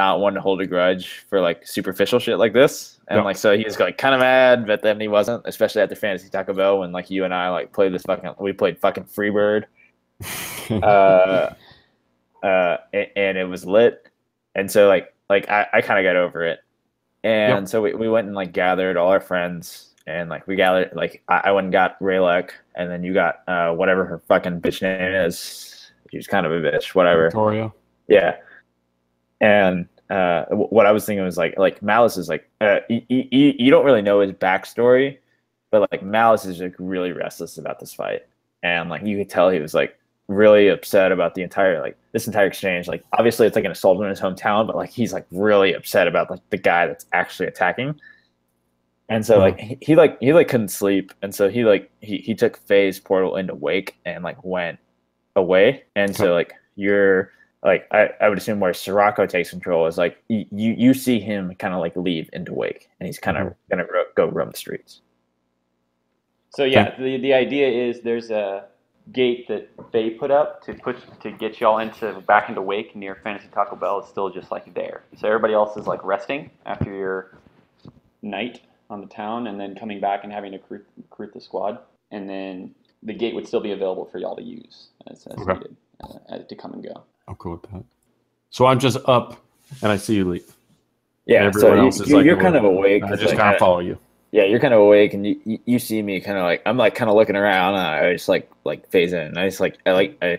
not one to hold a grudge for like superficial shit like this. And like, so he was like kind of mad, but then he wasn't, especially after Fantasy Taco Bell when like you and I like played we played fucking Freebird. And it was lit. And so like I kind of got over it. And so we went and like gathered all our friends, and like we gathered, like I went and got Raylek, and then you got whatever her fucking bitch name is. She's kind of a bitch, whatever. Victoria. Yeah. And what I was thinking was like Malice is like you don't really know his backstory, but like Malice is like really restless about this fight, and like you could tell he was like really upset about this entire exchange. Like obviously it's like an assault in his hometown, but like he's like really upset about like the guy that's actually attacking. And so like he couldn't sleep, and so he took Faye's portal into Wake and like went away. And so like you're like I would assume where Sirocco takes control is like you see him kind of like leave into Wake, and he's kind of gonna go roam the streets. So yeah, the idea is there's a gate that Faye put up to get y'all back into Wake near Fantasy Taco Bell. Is still just like there. So everybody else is like resting after your night on the town, and then coming back and having to recruit the squad, and then the gate would still be available for y'all to use as needed to come and go. I'm cool with that. So I'm just up, and I see you leave. Yeah, so you're kind of awake. I just kind of follow you. Yeah, you're kind of awake, and you see me kind of like I'm like kind of looking around, and I just like phase in. I just I don't know.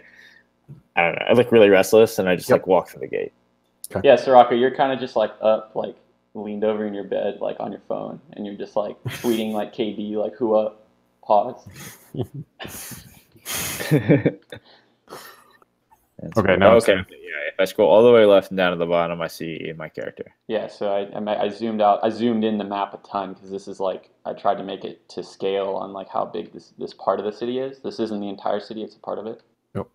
I look really restless, and I just like walk through the gate. Okay. Yeah, Sirocco, you're kind of just like up, like leaned over in your bed, like on your phone, and you're just like tweeting like KD, like who up, pause. Okay, now okay. Yeah, if I scroll all the way left and down to the bottom, I see my character. Yeah, so I zoomed out. I zoomed in the map a ton because this is like I tried to make it to scale on like how big this part of the city is. This isn't the entire city; it's a part of it. Yep.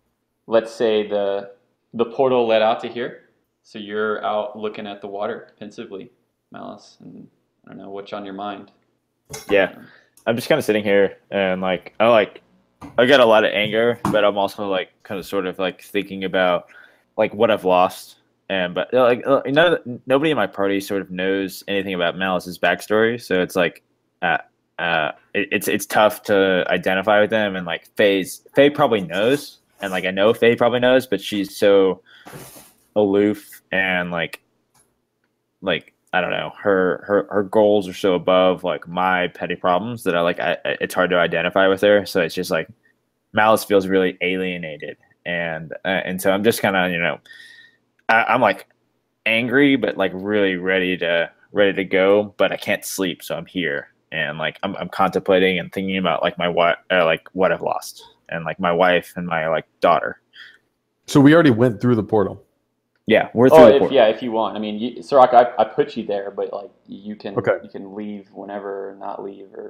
Let's say the portal led out to here, so you're out looking at the water pensively, Malice, and I don't know what's on your mind. Yeah, I'm just kind of sitting here, and I got a lot of anger, but I'm also like kind of sort of like thinking about like what I've lost, but like nobody in my party sort of knows anything about Malice's backstory, so it's like it's tough to identify with them. And like Faye probably knows, and like I know Faye probably knows, but she's so aloof, and like I don't know, her goals are so above like my petty problems that it's hard to identify with her. So it's just like Malice feels really alienated, and so I'm just kind of I'm like angry, but like really ready to go, but I can't sleep, so I'm here, and like I'm contemplating and thinking about like what I've lost, and like my wife and my like daughter. So we already went through the portal. Yeah, we're through the portal. If you want. I mean, Sirocco, I put you there, but like you can leave whenever, or not leave, or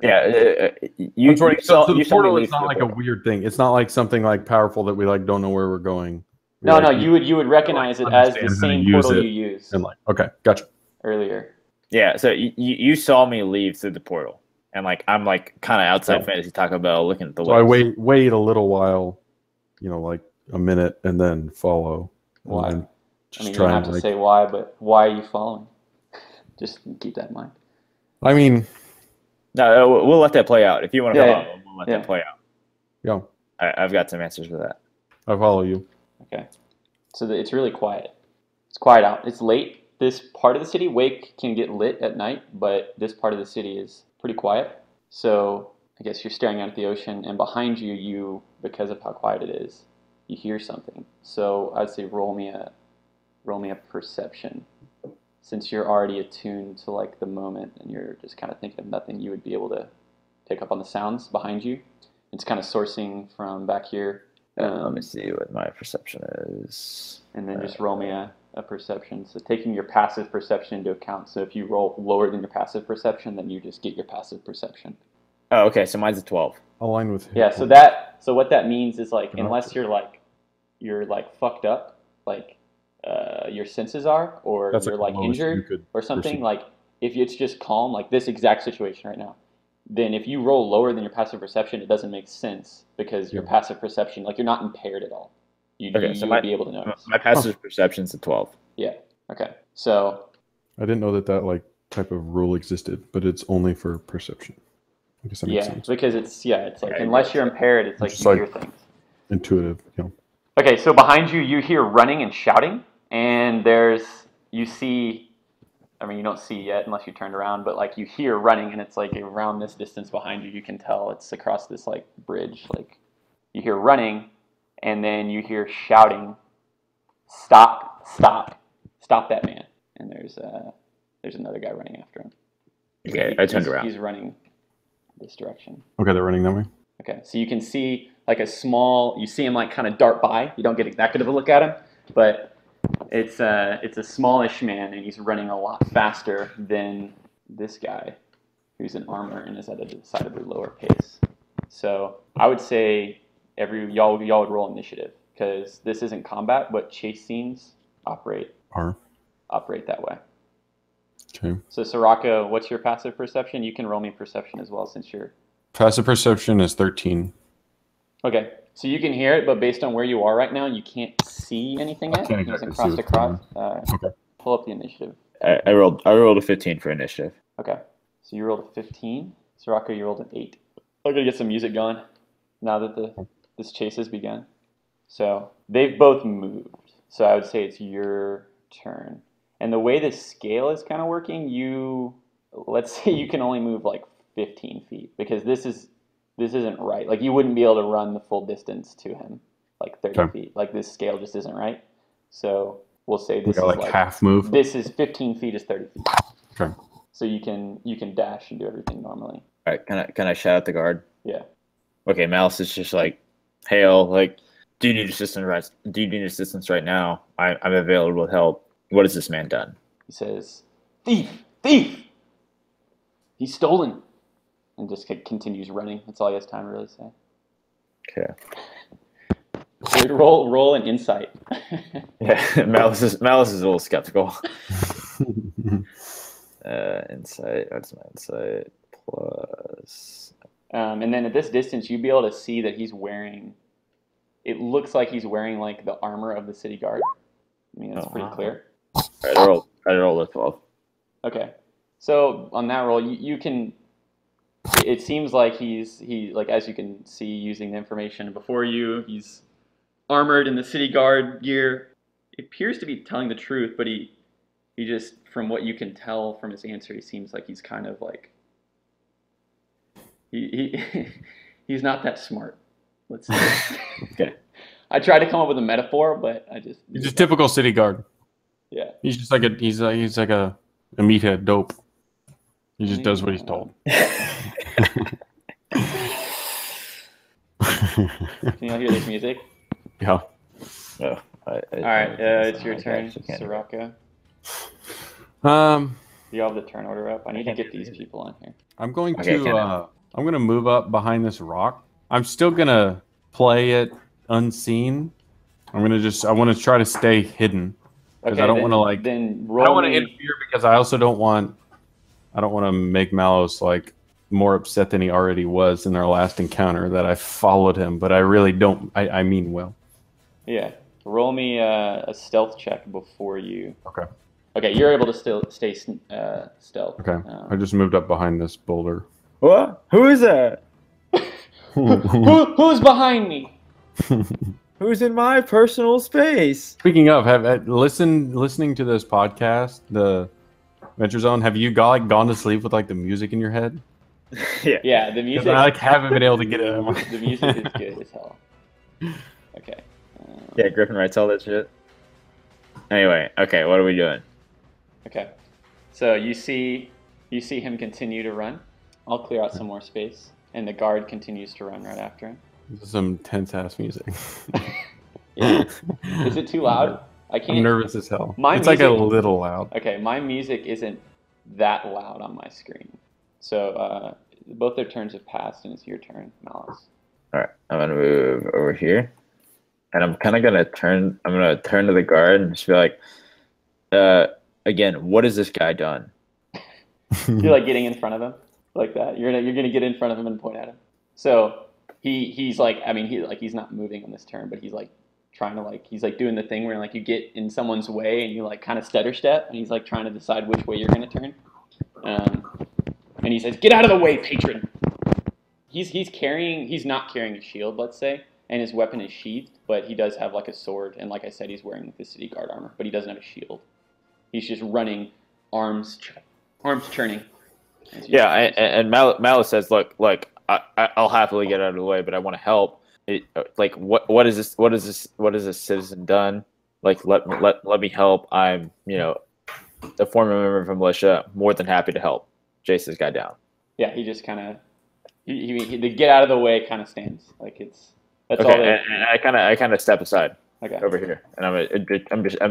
you so the portal is not like a weird thing. It's not like something like powerful that we like don't know where we're going. No, you would recognize it as the same portal you used. And like, okay, gotcha. Earlier. Yeah, so you saw me leave through the portal, and like I'm like kind of outside Fantasy Taco Bell looking at the. So I wait a little while, like a minute, and then follow. Why? You don't have to say why, but why are you following? Just keep that in mind. I mean, no, we'll let that play out. If you want to follow, we'll let that play out. Yeah, I've got some answers for that. I follow you. Okay, so it's really quiet. It's quiet out. It's late. This part of the city, Wake, can get lit at night, but this part of the city is pretty quiet. So I guess you're staring out at the ocean, and behind you, because of how quiet it is, you hear something. So I'd say roll me a perception, since you're already attuned to like the moment and you're just kind of thinking of nothing. You would be able to pick up on the sounds behind you. It's kind of sourcing from back here. Let me see what my perception is, and then just roll me a perception. So taking your passive perception into account, so if you roll lower than your passive perception, then you just get your passive perception. Oh, okay, so mine's a 12. Align with him. Yeah, so what that means is like, unless you're fucked up, like your senses are, or you're like injured or something, like if it's just calm, like this exact situation right now, then if you roll lower than your passive perception, it doesn't make sense, because your passive perception, like you're not impaired at all. You would be able to notice. My passive perception's a 12. Yeah. Okay, so I didn't know that like type of rule existed, but it's only for perception. I guess that makes sense. because it's like unless you're impaired, it's like you hear things. Intuitive, Okay, so behind you, you hear running and shouting, and you see, I mean, you don't see yet unless you turned around, but like you hear running, and it's like around this distance behind you, you can tell it's across this like bridge. Like you hear running, and then you hear shouting, "Stop! Stop! Stop that man!" And there's another guy running after him. Okay, I turned around. He's running this direction. Okay, they're running that way. Okay, so you can see like you see him like kind of dart by. You don't get that good of a look at him, but it's a smallish man, and he's running a lot faster than this guy, who's in armor and is at a decidedly lower pace. So I would say y'all would roll initiative, because this isn't combat, but chase scenes operate that way. Okay. So Sirocco, what's your passive perception? You can roll me perception as well, since you're... Passive perception is 13. Okay, so you can hear it, but based on where you are right now, you can't see anything yet. It hasn't crossed across. Okay. Pull up the initiative. I rolled a 15 for initiative. Okay, so you rolled a 15. Sirocco, you rolled an 8. I'm gonna get some music going now that this chase has begun. So they've both moved. So I would say it's your turn. And the way this scale is kind of working, let's say you can only move like 15 feet, because this isn't right. Like you wouldn't be able to run the full distance to him, like 30 feet. Like this scale just isn't right. So we'll say this is like half move. This is 15 feet is 30 feet. Okay. So you can dash and do everything normally. All right, can I shout at the guard? Yeah. Okay, Malice is just like, hail, like, do you need assistance right now? I'm available with help. What has this man done? He says, thief, thief! He's stolen. And just continues running. That's all he has time to really say. Okay. So roll an insight. Yeah, Malice is a little skeptical. Insight. What's my insight? Plus. And then at this distance, you'd be able to see that he's wearing. It looks like he's wearing like the armor of the city guard. I mean, that's pretty clear. I rolled a 12. Okay, so on that roll, you can. It seems like he like, as you can see using the information before you, he's armored in the city guard gear. It appears to be telling the truth, but he just, from what you can tell from his answer, he seems like he's kind of like he's not that smart. Let's say. Okay. I tried to come up with a metaphor, but he's just typical city guard. Yeah. He's just like he's like a meathead dope. He just does what he's told. Can you all hear this music? Yeah. No. All right, it's your turn, Sirocco. You all have the turn order up. I need to get these people on here. I'm going to move up behind this rock. I'm still gonna play it unseen. I want to try to stay hidden, because I don't want to I don't want to interfere, because I also don't want to make Malos like more upset than he already was in our last encounter that I followed him, but I really don't. I mean well. Yeah. Roll me a stealth check before you. Okay. Okay, you're able to still stay stealth. Okay. I just moved up behind this boulder. What? Who is that? Who's behind me? Who's in my personal space? Speaking of, listening to this podcast, the Adventure Zone, have you gone to sleep with like the music in your head? Yeah. Yeah, the music. I haven't been able to get it. The music is good as hell. Okay. Yeah, Griffin writes all that shit. Anyway, okay, what are we doing? Okay. So you see him continue to run. I'll clear out some more space, and the guard continues to run right after him. This is some tense ass music. Yeah. Is it too loud? I can't. I'm nervous as hell. It's like a little loud. Okay, my music isn't that loud on my screen. So both their turns have passed, and it's your turn, Malice. All right, I'm gonna move over here, and I'm kind of gonna turn. I'm gonna turn to the guard and just be like, again, what has this guy done? You're like getting in front of him like that. You're gonna get in front of him and point at him. So he's like, I mean, he's not moving on this turn, but he's like trying to like, he's like doing the thing where like you get in someone's way and you like kind of stutter step, and he's like trying to decide which way you're going to turn. And he says, "Get out of the way, patron." He's not carrying a shield, let's say, and his weapon is sheathed, but he does have like a sword, and like I said, he's wearing the city guard armor, but he doesn't have a shield. He's just running, arms churning. Yeah, and Malo says, "Look, I'll happily get out of the way, but I want to help. What is this? What is this citizen done? Like, let me help. I'm, a former member of a militia, more than happy to help. Chase this guy down." Yeah, he just kind of the get out of the way kind of stands like that's okay, all. And I kind of step aside. Okay. Over here, and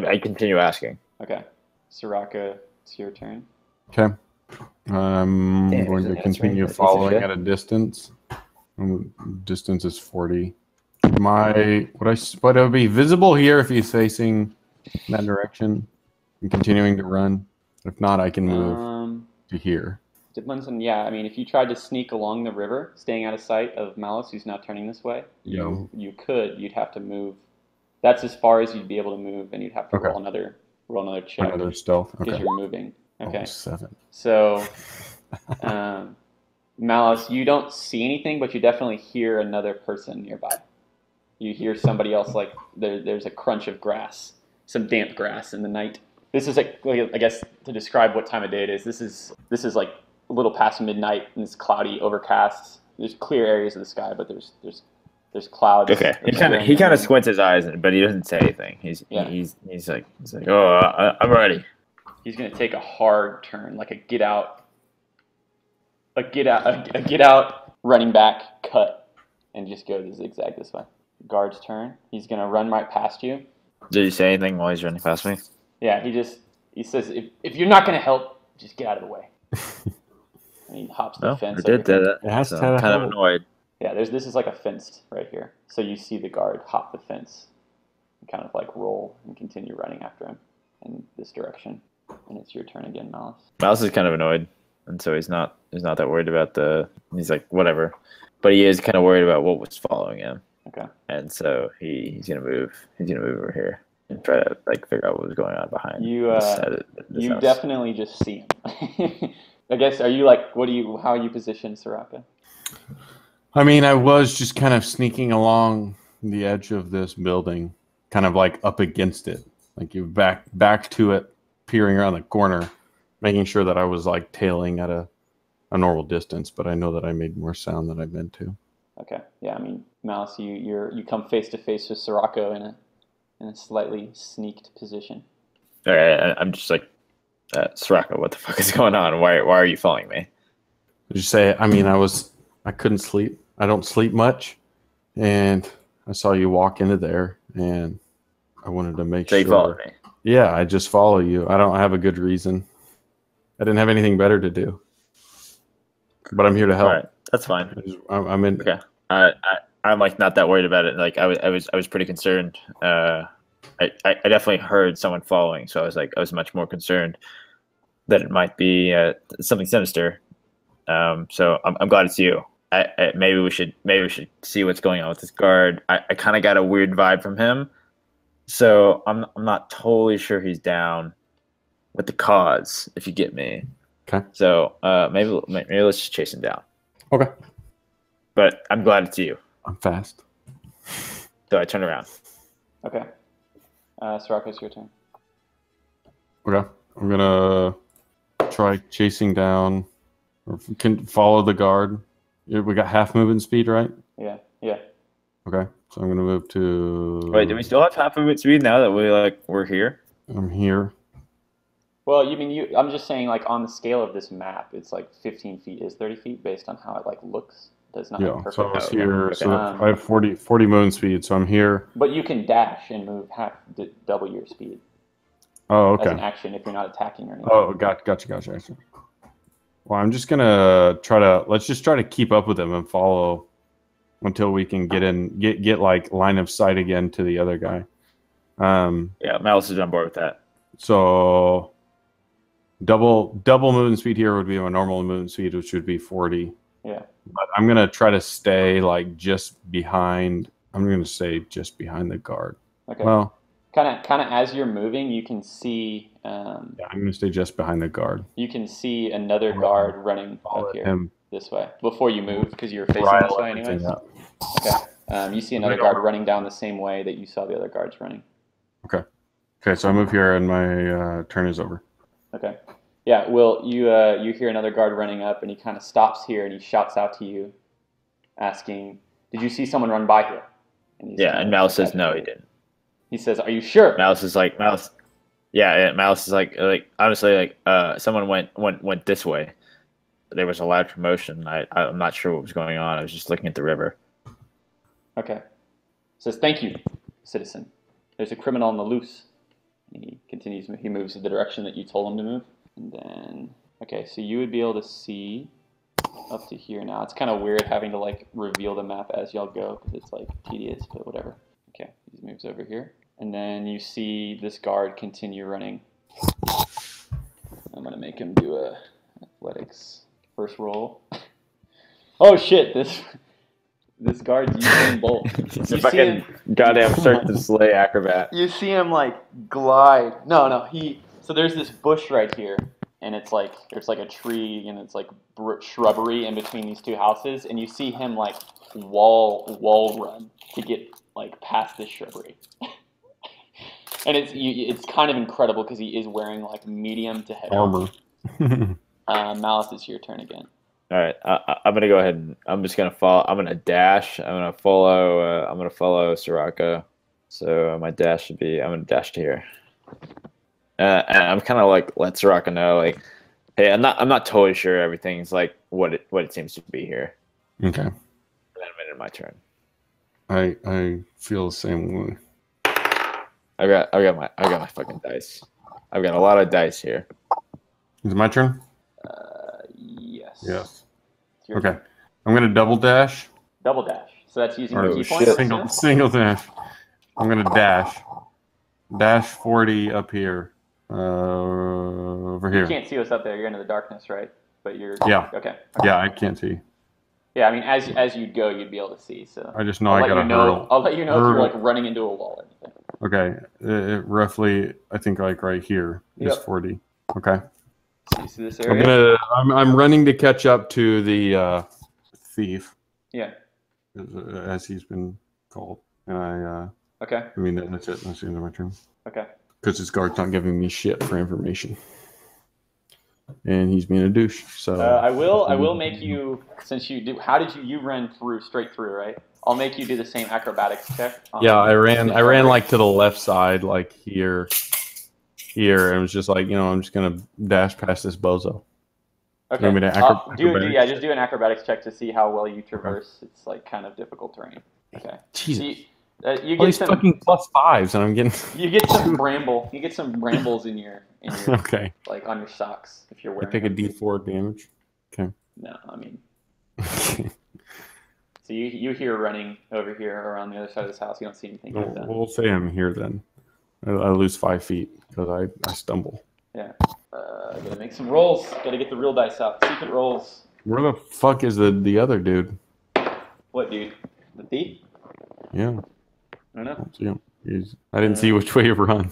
I continue asking. Okay, Sirocco, it's your turn. Okay. I'm going to continue following at a distance. Distance is 40. Would I be visible here if he's facing that direction and continuing to run? If not, I can move to here. Depends on, yeah. I mean, if you tried to sneak along the river, staying out of sight of Malice, who's not turning this way, you could. You'd have to move. That's as far as you'd be able to move, and you'd have to roll another check. Another stealth. Okay. Because you're moving. Okay. 7. So, Malice, you don't see anything, but you definitely hear another person nearby. You hear somebody else, like there's a crunch of grass, some damp grass in the night. This is like I guess to describe what time of day it is. This is like a little past midnight, and it's cloudy, overcast. There's clear areas of the sky, but there's clouds. Okay, he kind of squints his eyes, but he doesn't say anything. He's like, "Oh, I'm ready." He's gonna take a hard turn, like a get out running back cut, and just go the zigzag this way. Guard's turn. He's gonna run right past you. Did he say anything while he's running past me? Yeah, he says, if you're not gonna help, just get out of the way. And he hops the fence. I did that. I'm kind of annoyed. Yeah, this is like a fence right here. So you see the guard hop the fence and kind of like roll and continue running after him in this direction. And it's your turn again, Malice. Malice is kind of annoyed, and so he's not that worried about he's like, whatever. But he is kind of worried about what was following him. Okay. And so he's gonna move over here and try to like figure out what was going on behind. You this house. Definitely just see him. I guess, are you like, how are you positioned, Sirocco? I mean, I was just kind of sneaking along the edge of this building, kind of like up against it, like you back to it, peering around the corner, making sure that I was like tailing at a normal distance, but I know that I made more sound than I meant to. Okay. Yeah, I mean, Malice, you come face to face with Sirocco in a slightly sneaked position. All right, I'm just like, Sirocco, what the fuck is going on? Why are you following me? Did you say? I mean, I couldn't sleep. I don't sleep much, and I saw you walk into there, and I wanted to make sure. You followed me. Yeah, I just follow you. I don't have a good reason. I didn't have anything better to do, but I'm here to help. All right, that's fine. I'm in. Okay. I'm like not that worried about it. Like I was pretty concerned. I definitely heard someone following, so I was much more concerned that it might be something sinister. So I'm glad it's you. Maybe we should see what's going on with this guard. I kind of got a weird vibe from him, so I'm not totally sure he's down with the cause, if you get me. Okay. So maybe let's just chase him down. Okay. But I'm glad it's you. I'm fast. So I turn around. Okay. Sirocco, it's your turn. Okay. I'm gonna try chasing down, or can follow the guard. We got half movement speed, right? Yeah. Okay. So I'm gonna move to. Wait, do we still have half movement speed now that we're here? I'm here. Well, I'm just saying, like, on the scale of this map, it's like 15 feet is 30 feet based on how it like looks. Does not have perfect. So I was here. Okay. So I have 40 movement speed, so I'm here. But you can dash and move double your speed. Oh, okay. As an action if you're not attacking or anything. Oh, gotcha. Well, I'm just gonna let's just try to keep up with him and follow until we can get like line of sight again to the other guy. Yeah, Malice is on board with that. So double movement speed here would be my normal movement speed, which would be 40. Yeah. But I'm gonna try to stay like just behind. I'm gonna stay just behind the guard. Okay. Well, kind of as you're moving, you can see. yeah, I'm gonna stay just behind the guard. You can see another guard running up here this way before you move because you're facing this way anyways. Okay. You see another guard running down the same way that you saw the other guards running. Okay. Okay, so I move here and my turn is over. Okay. Yeah, Will, you hear another guard running up and he kind of stops here and he shouts out to you asking, "Did you see someone run by here?" And Mouse says no, he didn't. He says, "Are you sure?" Mouse is like, Mouse. Yeah, Mouse is like honestly, like sasomeone went this way. There was a loud commotion. I'm not sure what was going on. I was just looking at the river. Okay. Says, "Thank you, citizen. There's a criminal on the loose." He continues. He moves in the direction that you told him to move. And then, okay, so you would be able to see up to here now. It's kind of weird having to like reveal the map as y'all go because it's like tedious, but whatever. Okay, he moves over here. And then you see this guard continue running. I'm going to make him do a athletics first roll. Oh shit, this guard's using bolt. It's a fucking goddamn Cirque du Soleil acrobat. You see him like glide. No, so there's this bush right here, and it's like there's like a tree, and it's like shrubbery in between these two houses, and you see him like wall run to get like past this shrubbery. And it's kind of incredible because he is wearing like medium to heavy armor. Malice, it's your turn again. All right, I'm gonna go ahead and I'm just gonna follow. I'm gonna dash. I'm gonna follow Sirocco. So my dash should be. I'm gonna dash to here. And I'm kind of like let Sirocco know like, hey, I'm not totally sure everything's like what it seems to be here. Okay. And then I'm in my turn. I feel the same way. I got my fucking dice. I've got a lot of dice here. Is it my turn? Yes. Yes. Okay. I'm gonna double dash. Double dash. So that's using Or key points. Single dash. I'm gonna dash. Dash 40 up here. Over here. You can't see what's up there. You're into the darkness, right? But you're Okay. Yeah, I can't see. Yeah, I mean, as you'd go, you'd be able to see. So I just know I gotta hurl. I'll let you know if you're like running into a wall or anything. Okay, roughly, I think like right here is 40. Okay. So you see this area? I'm running to catch up to the thief. Yeah. As he's been called, and Okay. I mean that's it. That's the end of my turn. Okay. Because his guard's not giving me shit for information, and he's being a douche. So I will make you, since you do. How did you run straight through, right? I'll make you do the same acrobatics check. Yeah, I ran like to the left side, like here, and it was just like, I'm just gonna dash past this bozo. Okay. Just do an acrobatics check to see how well you traverse. Okay. It's like kind of difficult terrain. Okay. Jesus. You get these fucking +5s, and I'm getting. You get some bramble. You get some brambles in your okay. Like on your socks if you're wearing. I take a D4 damage. Okay. No, I mean. So you hear running over here around the other side of this house. You don't see anything like that. We'll say I'm here then. I lose 5 feet because I stumble. Yeah. Gotta make some rolls. Gotta get the real dice out. Secret rolls. Where the fuck is the other dude? What dude? The thief? Yeah. I don't know. See him. I didn't see which way he run.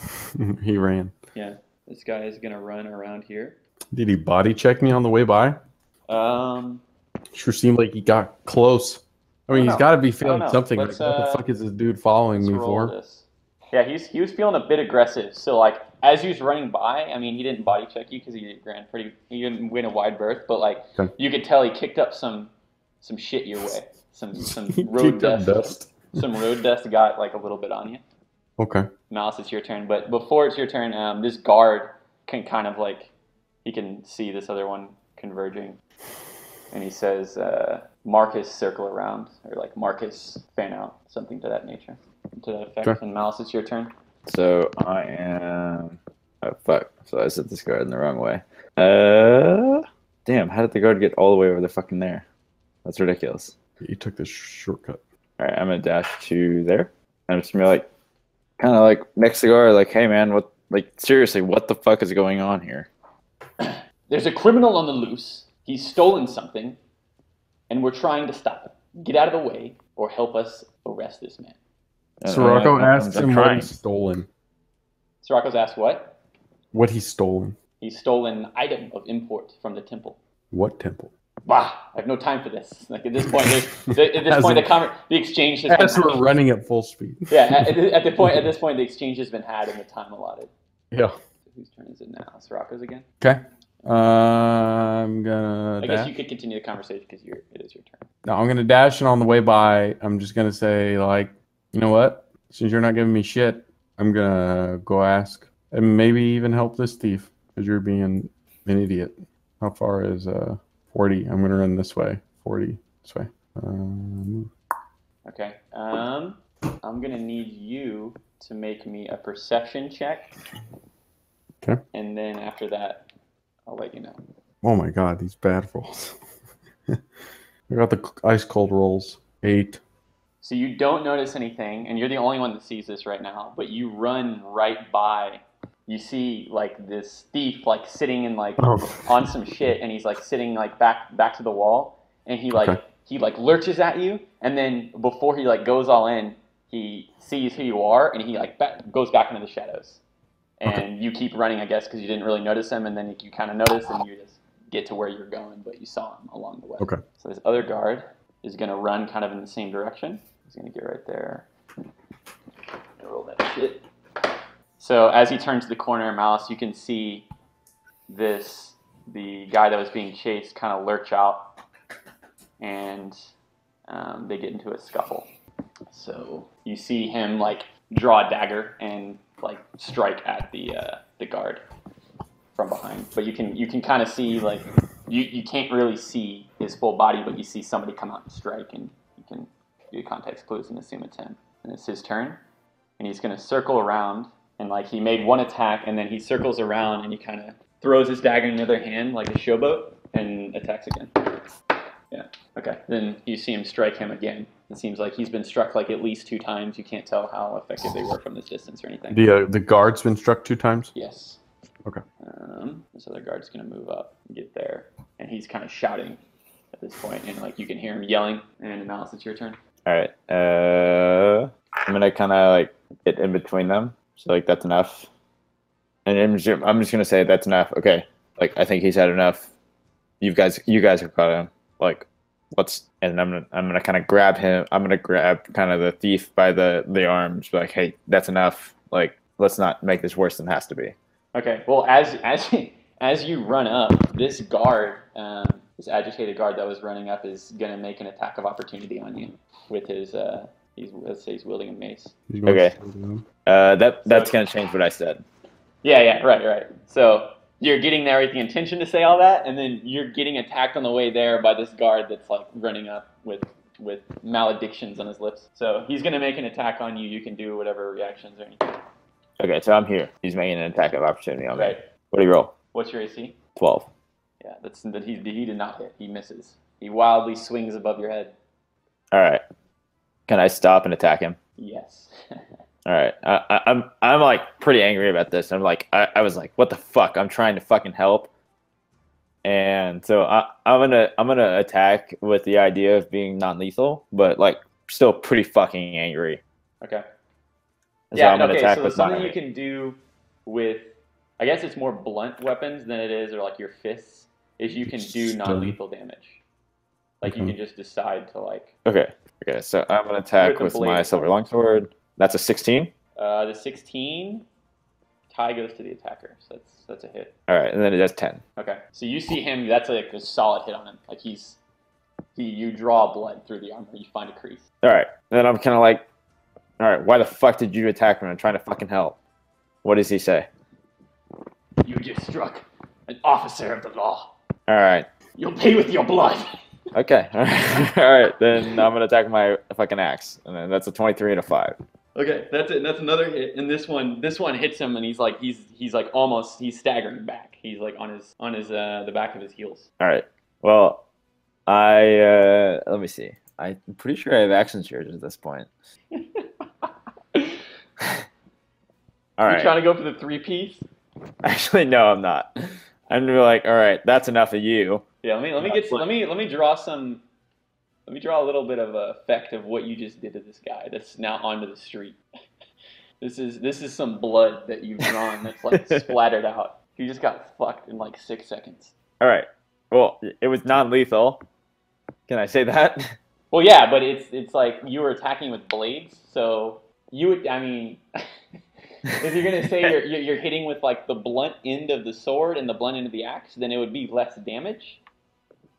He ran. Yeah. This guy is gonna run around here. Did he body check me on the way by? Sure seemed like he got close. I mean, he's got to be feeling something. Like, what the fuck is this dude following me for? This. Yeah, he was feeling a bit aggressive. So like as he was running by, I mean, he didn't body check you because he didn't win a wide berth, but like you could tell he kicked up some shit your way. Some road dust. Some road dust got like a little bit on you. Okay. Malice, it's your turn. But before it's your turn, this guard can kind of like, he can see this other one converging. And he says, Marcus, circle around. Or like, Marcus, fan out. Something to that nature. To that effect. Okay. And Malice, it's your turn. So I am... Oh, fuck. So I set this guard in the wrong way. Damn, how did the guard get all the way over the fucking there? That's ridiculous. You took this shortcut. Alright, I'm gonna dash to there. I'm just gonna be like, kind of like next to the guard, like, hey man, what, like, seriously, what the fuck is going on here? There's a criminal on the loose. He's stolen something, and we're trying to stop him. Get out of the way, or help us arrest this man. Sirocco asks I'm him trying. what he's stolen. Sirocco's asked what? What he's stolen. He's stolen an item of import from the temple. What temple? Bah! I have no time for this. Like at this point, the exchange has as been we're running at full speed. Yeah, at this point, the exchange has been had and the time allotted. Yeah. So whose turn is it now? Sirocco's again. Okay. I'm gonna. I guess you could continue the conversation because it is your turn. No, I'm gonna dash, and on the way by, I'm just gonna say like, you know what? Since you're not giving me shit, I'm gonna go ask and maybe even help this thief because you're being an idiot. How far is 40? I'm gonna run this way. 40 this way. Okay. I'm gonna need you to make me a perception check. Okay. And then after that, I'll let you know. Oh my god, these bad rolls. I got the ice cold rolls. 8. So you don't notice anything, and you're the only one that sees this right now, but you run right by. You see like this thief like sitting in like on some shit, and he's like sitting like back to the wall, and he lurches at you, and then before he like goes all in, he sees who you are, and he like goes back into the shadows. And you keep running, I guess, because you didn't really notice him, and then you kind of notice, and you just get to where you're going, but you saw him along the way. Okay. So this other guard is going to run kind of in the same direction. He's going to get right there. Roll that shit. So as he turns the corner, Mouse, you can see the guy that was being chased kind of lurch out, and they get into a scuffle. So you see him like draw a dagger and like strike at the guard from behind, but you can kind of see like you can't really see his full body, but you see somebody come out and strike, and you can do context clues and assume it's him. And it's his turn, and he's going to circle around, and like he made one attack, and then he circles around and he kind of throws his dagger in the other hand like a showboat and attacks again. Yeah. Okay. Then you see him strike him again. It seems like he's been struck like at least 2 times. You can't tell how effective they were from this distance or anything. The guard's been struck 2 times? Yes. Okay. This other guard's going to move up and get there. And he's kind of shouting at this point, and like you can hear him yelling. And Malice, it's your turn. All right. I'm going to kind of like get in between them. So like that's enough. And I'm just going to say that's enough. Okay. Like I think he's had enough. You guys have got him. Like and I'm gonna kind of grab him. I'm gonna grab kind of the thief by the arms. Be like, hey, that's enough. Like, let's not make this worse than it has to be. Okay. Well, as you run up, this guard, this agitated guard that was running up, is gonna make an attack of opportunity on you with his. Let's say he's wielding a mace. Okay. That's gonna change what I said. Yeah. Right. So. You're getting there with the intention to say all that, and then you're getting attacked on the way there by this guard that's like running up with maledictions on his lips. So he's gonna make an attack on you. You can do whatever reactions or anything. Okay, so I'm here. He's making an attack of opportunity on me. Right. What do you roll? What's your AC? 12. Yeah, he did not hit. He misses. He wildly swings above your head. All right. Can I stop and attack him? Yes. All right, I'm like pretty angry about this. I'm like, I was like, what the fuck? I'm trying to fucking help, and so I'm gonna attack with the idea of being non-lethal, but like still pretty fucking angry. Okay. So I'm gonna attack so with something you can do with, I guess it's more blunt weapons than it is, or like your fists, is you can do non-lethal damage. Like you can just decide to like. Okay. So I'm gonna attack with my silver longsword. That's a 16. The 16 tie goes to the attacker, so that's a hit. All right, and then it does 10. Okay, so you see him. That's like a solid hit on him. Like you draw blood through the armor. You find a crease. All right, and then I'm kind of like, all right, why the fuck did you attack me? I'm trying to fucking help. What does he say? You just struck an officer of the law. All right. You'll pay with your blood. Okay. All right. Then I'm gonna attack my fucking axe, and then that's a 23 and a 5. Okay, that's it. That's another hit, and this one hits him, and he's staggering back. He's like on his the back of his heels. All right. Well, let me see. I'm pretty sure I have action surge at this point. All right. You trying to go for the 3-piece? Actually, no, I'm not. I'm gonna be like, all right, that's enough of you. Yeah, let me draw some. Let me draw a little bit of a effect of what you just did to this guy that's now onto the street. This is some blood that you've drawn that's like splattered out. You just got fucked in like 6 seconds. All right. Well, it was non-lethal. Can I say that? Well, yeah, but it's like you were attacking with blades, so you would. I mean, if you're gonna say you're hitting with like the blunt end of the sword and the blunt end of the axe, then it would be less damage.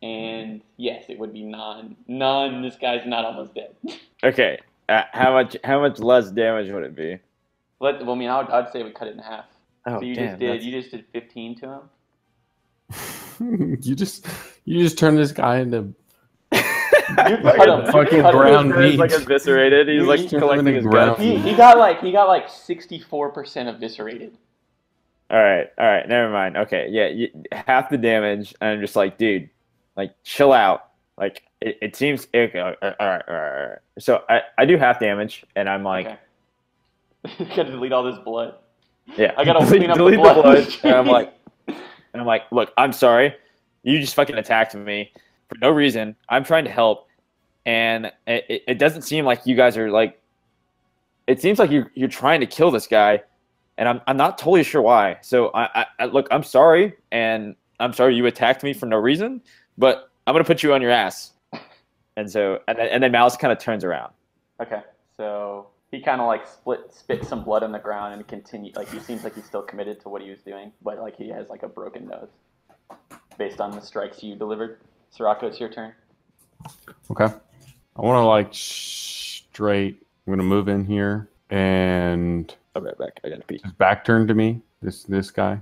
And yes, it would be non. This guy's not almost dead. Okay. How much less damage would it be? Well, I mean, I'd say we cut it in half. Oh, so you damn, just did 15 to you him. just turned this guy into You cut him. fucking ground meat. He's like eviscerated. He's like collecting his guts. He got like 64% eviscerated. All right, never mind. Okay, yeah, half the damage, and I'm just like, dude, like, chill out. Like, it seems. Okay, all right. So I do half damage, and I'm like, okay. You gotta delete all this blood. Yeah, I gotta clean up the blood. and I'm like, look, I'm sorry. You just fucking attacked me for no reason. I'm trying to help, and it doesn't seem like you guys are like. It seems like you're trying to kill this guy, and I'm not totally sure why. So I look, I'm sorry, and I'm sorry you attacked me for no reason, but I'm gonna put you on your ass. And so and then Mouse kind of turns around. Okay, so he kind of like spits some blood on the ground and continued. Like he seems like he's still committed to what he was doing, but like he has like a broken nose based on the strikes you delivered. Sirocco, it's your turn. Okay. I want to like straight. I'm gonna move in here and. I'll be right back. I gotta pee. His back turned to me. This guy,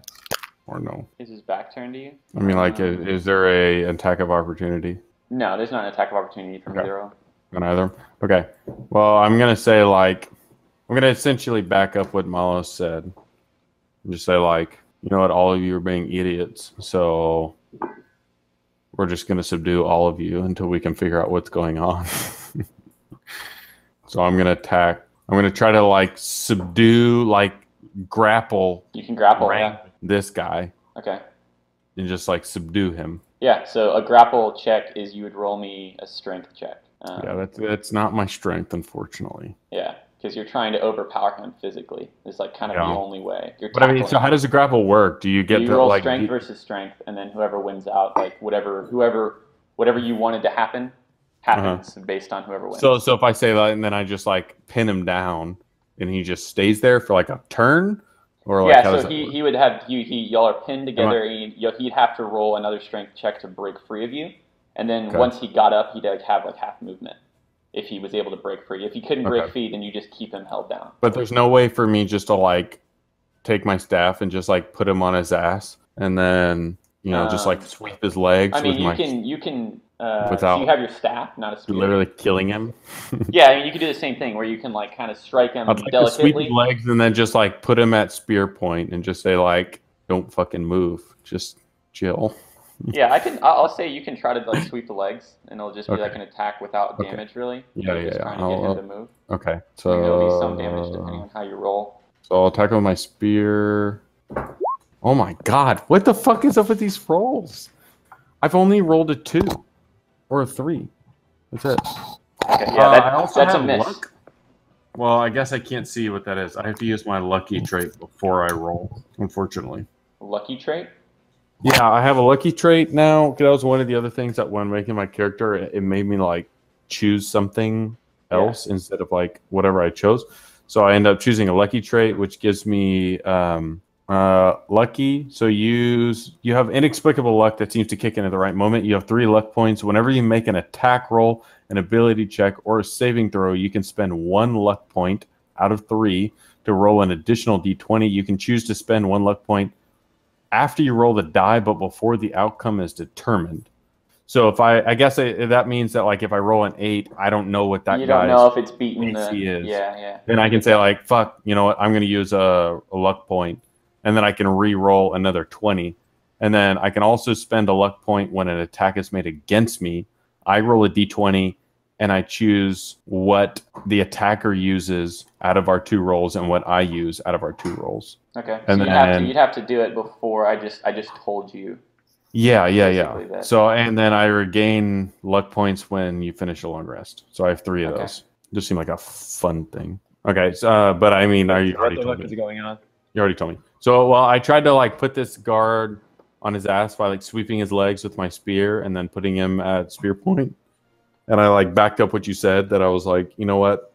or no? Is his back turned to you? I mean, like, is there a attack of opportunity? No, there's not an attack of opportunity from either of them. On either. Okay. Well, I'm gonna say like, I'm gonna essentially back up what Malo said, and just say like, you know what, all of you are being idiots, so we're just gonna subdue all of you until we can figure out what's going on. So I'm gonna attack. I'm gonna try to like subdue, like grapple. You can grapple, yeah. This guy. Okay. And just like subdue him. Yeah. So a grapple check is you would roll me a strength check. Yeah, that's not my strength, unfortunately. Yeah, because you're trying to overpower him physically. It's like kind of the only way. But I mean, so how does the grapple work? Do you get you to roll like strength versus strength, and then whoever wins out, like whatever you wanted to happen happens based on whoever wins. So if I say that and then I just like pin him down and he just stays there for like a turn, or like yeah, so he would have y'all are pinned together, and he'd have to roll another strength check to break free of you, and then once he got up, he'd like have like half movement if he was able to break free. If he couldn't break free, then you just keep him held down. But there's no way for me just to like take my staff and just like put him on his ass and then just like sweep his legs. I mean, you can. Without so you have your staff, not a spear. Literally killing him. Yeah, I mean, you can do the same thing where you can like kind of strike him I'd like delicately. To sweep his legs and then just like put him at spear point and just say like, don't fucking move, just chill. Yeah, I'll say you can try to like sweep the legs, and it'll just be like an attack without damage, really. Yeah. Trying to get him to move. Okay, so there'll be some damage depending on how you roll. So I'll attack with my spear. Oh my god, what the fuck is up with these rolls? I've only rolled a 2 or a 3. That's it. Okay, yeah, that's a miss. Luck? Well, I guess I can't see what that is. I have to use my lucky trait before I roll, unfortunately. Lucky trait? Yeah, I have a lucky trait now. That was one of the other things that when making my character, it made me like choose something else instead of like whatever I chose. So I end up choosing a lucky trait, which gives me lucky. So you have inexplicable luck that seems to kick in at the right moment. You have 3 luck points. Whenever you make an attack roll, an ability check, or a saving throw, you can spend 1 luck point out of 3 to roll an additional d20. You can choose to spend 1 luck point after you roll the die, but before the outcome is determined. So if I guess that means that like if I roll an 8, I don't know what that guy's don't know if it's beaten AC is. Yeah. Then I can say like, fuck, you know what? I'm going to use a luck point, and then I can re-roll another 20. And then I can also spend a luck point when an attack is made against me. I roll a d20, and I choose what the attacker uses out of our 2 rolls and what I use out of our 2 rolls. Okay. And so then you'd have to do it before I just told you Yeah. Basically that. So, and then I regain luck points when you finish a long rest. So I have 3 of those. Just seemed like a fun thing. Okay, so, but I mean, what the fuck is going on? You already told me. So, well, I tried to like put this guard on his ass by like sweeping his legs with my spear and then putting him at spear point. And I like backed up what you said, that I was like, you know what?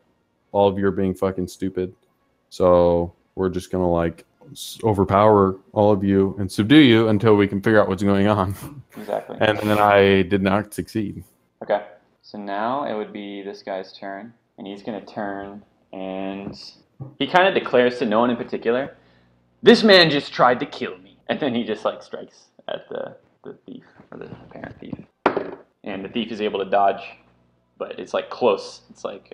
All of you are being fucking stupid. So we're just going to like overpower all of you and subdue you until we can figure out what's going on. Exactly. And then I did not succeed. Okay. So now it would be this guy's turn. And he's going to turn and he kind of declares to no one in particular, "This man just tried to kill me." And then he just like strikes at the thief, or the apparent thief. And the thief is able to dodge, but it's like close. It's like,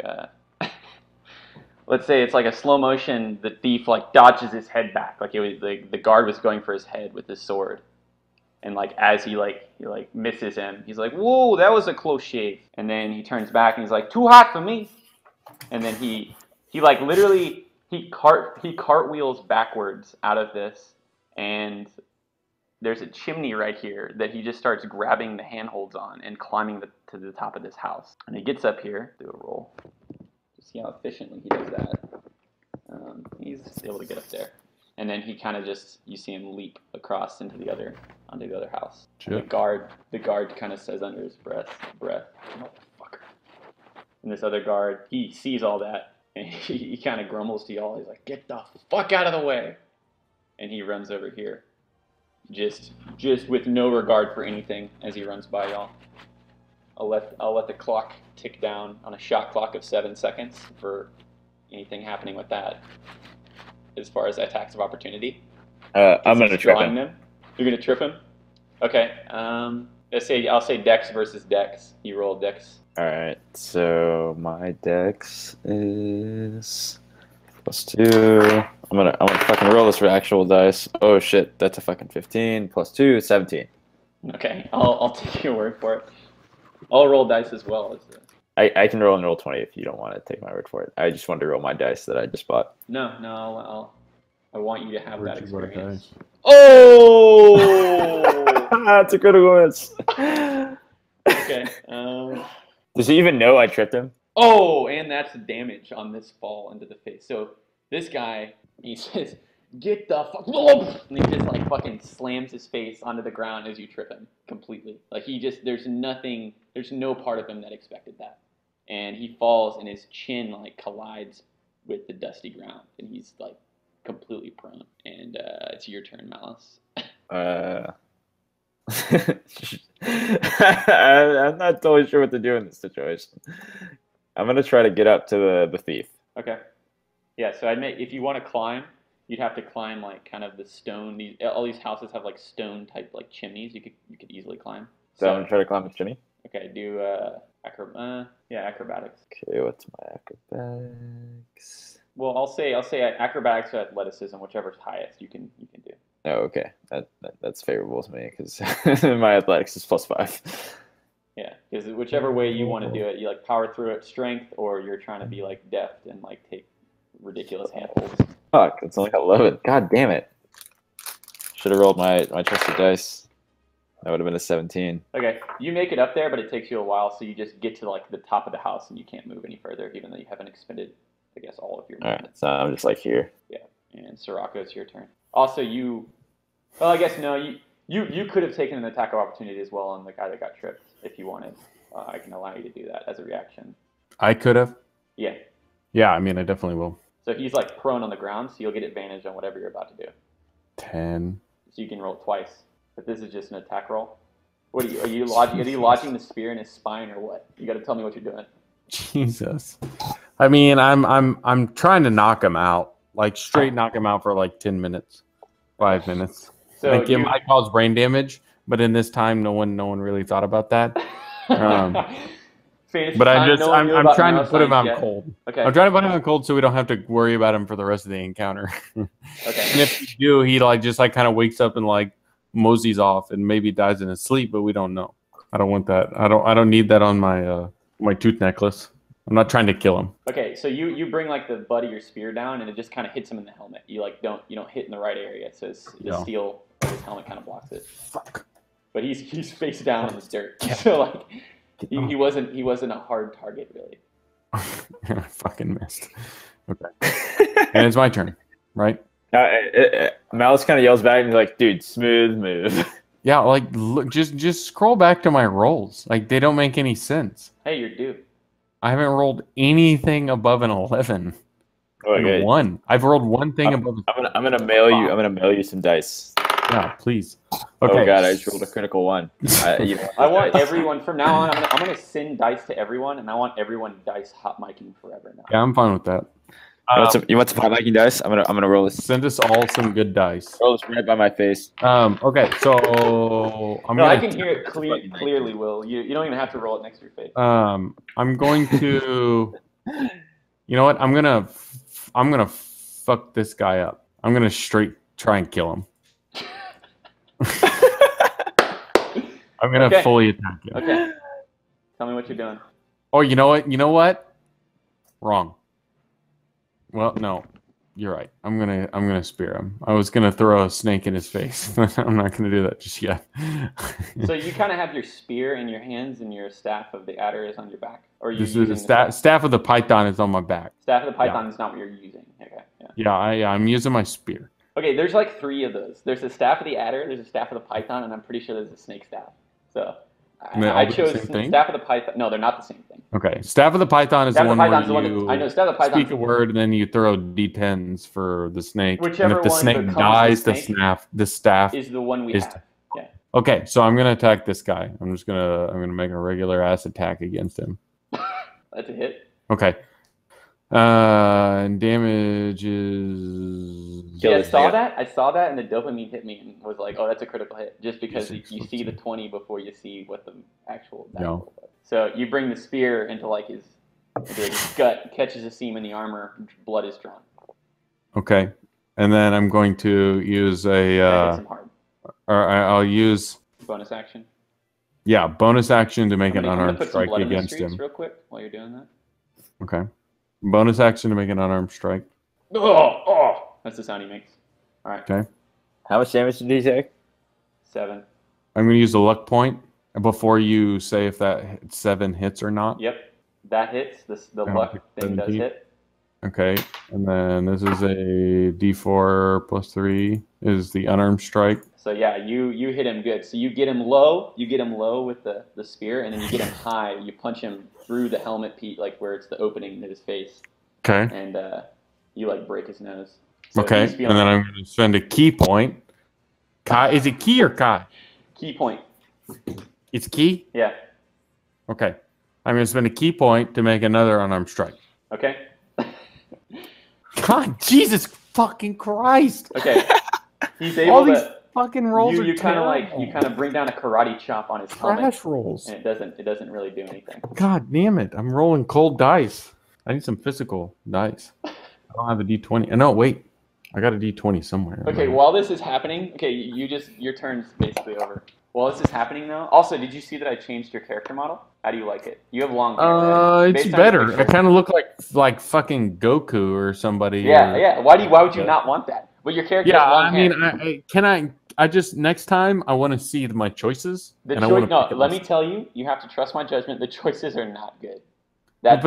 let's say it's like a slow motion. The thief like dodges his head back, like it was the guard was going for his head with his sword, and like as he misses him, he's like, "Whoa, that was a close shave." And then he turns back and he's like, "Too hot for me." And then he like literally he cartwheels backwards out of this, and there's a chimney right here that he just starts grabbing the handholds on and climbing to the top of this house. And he gets up here, do a roll, to see how efficiently he does that. He's able to get up there, and then he kind of just, you see him leap across onto the other house. The guard kind of says under his breath, "Motherfucker." And this other guard, he sees all that, and he kind of grumbles to y'all. He's like, "Get the fuck out of the way!" And he runs over here. Just with no regard for anything as he runs by y'all. I'll let the clock tick down on a shot clock of 7 seconds for anything happening with that. As far as attacks of opportunity, I'm gonna trip him. You're gonna trip him. Okay. I'll say Dex versus Dex. You roll Dex. All right. So my Dex is +2. I'm gonna fucking roll this for actual dice. Oh shit, that's a fucking 15 +2, 17. Okay, I'll take your word for it. I'll roll dice as well. I can roll and roll 20 if you don't want to take my word for it. I just wanted to roll my dice that I just bought. No, I want you to have that experience. Oh, that's a critical miss. Okay. Does he even know I tripped him? Oh, and that's damage on this fall into the face. So this guy, he says, "Get the fuck," and he just like fucking slams his face onto the ground as you trip him completely. Like there's no part of him that expected that. And he falls and his chin like collides with the dusty ground and he's like completely prone. And it's your turn, Malice. I'm not totally sure what to do in this situation. I'm gonna try to get up to the thief. Okay. Yeah, so if you want to climb, you'd have to climb like kind of the stone. All these houses have like stone type like chimneys. You could easily climb. So I'm gonna try to climb the chimney. Okay, do acrobatics. Okay, what's my acrobatics? Well, I'll say acrobatics or athleticism, whichever's highest you can do. Oh, okay. That's favorable to me because my athletics is +5. Yeah, because whichever way you want to do it, you like power through it, strength, or you're trying to be like deft and like take ridiculous handholds. Fuck, it's only 11. God damn it. Should have rolled my trusted dice. That would have been a 17. Okay, you make it up there, but it takes you a while, so you just get to like the top of the house and you can't move any further, even though you haven't expended, I guess, all of your movement. Alright, so I'm just like here. Yeah, and Sirocco, it's your turn. Also, well, I guess no, you could have taken an attack of opportunity as well on the guy that got tripped if you wanted. I can allow you to do that as a reaction. I could have? Yeah. Yeah, I mean, I definitely will. So he's like prone on the ground, so you'll get advantage on whatever you're about to do. 10. So you can roll twice, but this is just an attack roll. What are you lodging the spear in his spine or what? You got to tell me what you're doing. Jesus. I mean, I'm trying to knock him out, like straight knock him out for like 10 minutes, 5 minutes. So like it might cause brain damage, but in this time, no one really thought about that. But I'm trying to put him on cold. Okay. I'm trying to put him on cold so we don't have to worry about him for the rest of the encounter. Okay. And if we do, he just kind of wakes up and like moseys off and maybe dies in his sleep, but we don't know. I don't want that. I don't need that on my my tooth necklace. I'm not trying to kill him. Okay, so you bring like the butt of your spear down and it just kind of hits him in the helmet. You don't hit in the right area. So the steel of his helmet kind of blocks it. Fuck. but he's face down in the dirt. So like he wasn't a hard target really. I fucking missed. Okay. And it's my turn, right? Malice kind of yells back and he's like, "Dude, smooth move." Yeah, like look, just scroll back to my rolls. Like they don't make any sense. Hey, you're due. I haven't rolled anything above an 11. Okay. One. I've rolled one thing above. I'm gonna mail you. I'm gonna mail you some dice. Yeah, please. Okay. Okay. Oh god, I just rolled a critical one. I want everyone from now on. I'm gonna send dice to everyone, and I want everyone dice hot micing forever now. Yeah, I'm fine with that. You want some hot miking dice? I'm gonna roll this. Send us all some good dice. Roll this right by my face. Okay, so I can hear it clearly, Will. You don't even have to roll it next to your face. I'm going to. You know what? I'm gonna fuck this guy up. I'm gonna straight try and kill him. I'm gonna fully attack him. Okay. Tell me what you're doing. Oh, you know what? You know what? Wrong. Well, no, you're right. I'm gonna spear him. I was gonna throw a snake in his face. I'm not gonna do that just yet. So you kind of have your spear in your hands, and your staff of the adder is on your back, or you? This is the staff of the python is on my back. Staff of the python is not what you're using. Okay. Yeah. I'm using my spear. Okay, there's like 3 of those. There's the staff of the adder, there's a staff of the python, and I'm pretty sure there's a snake staff. So I chose staff of the python. No, they're not the same thing. Okay, staff of the python is the one where you I know staff of the python. Speak a word and then you throw d10s for the snake. Whichever and if the one snake becomes dies, the staff is the one we have. Yeah. Okay, so I'm gonna attack this guy. I'm gonna make a regular ass attack against him. That's a hit. Okay. And damage is. Yeah, I saw that, and the dopamine hit me and was like, "Oh, that's a critical hit," just because you see the 20 before you see what the actual. No. Was. So you bring the spear into his gut, catches a seam in the armor, blood is drawn. Okay, and then I'm going to use a. I'll use bonus action. Yeah, bonus action to make an unarmed put strike some blood against in the streets him. real quick while you're doing that. Okay. Bonus action to make an unarmed strike. Oh! That's the sound he makes. All right. Okay. How much damage did he take? 7. I'm going to use the luck point before you say if that 7 hits or not. Yep. That hits. The luck thing does hit. Okay. And then this is a D4 plus 3 is the unarmed strike. So yeah, you hit him good. So you get him low with the spear, and then you get him high. You punch him through the helmet, like where it's the opening to his face. Okay. And you break his nose. So okay. And then I'm going to spend a key point. Kai, is it key or Kai? Key point. It's key? Yeah. Okay. I'm going to spend a key point to make another unarmed strike. Okay. God, Jesus fucking Christ. Okay. He's able to fucking rolls you kind of bring down a karate chop on his helmet. Trash rolls. And it doesn't really do anything. God damn it. I'm rolling cold dice. I need some physical dice. I don't have a D20. No, wait. I got a D20 somewhere. Okay, while this is happening, your turn's basically over. While this is happening though, also, did you see that I changed your character model? How do you like it? You have long hair. Right? It's better. I kind of look like fucking Goku or somebody. Yeah. Why would you not want that? Well, your character has long hair. I just next time I want to see my choices. Let me tell you, you have to trust my judgment. The choices are not good. That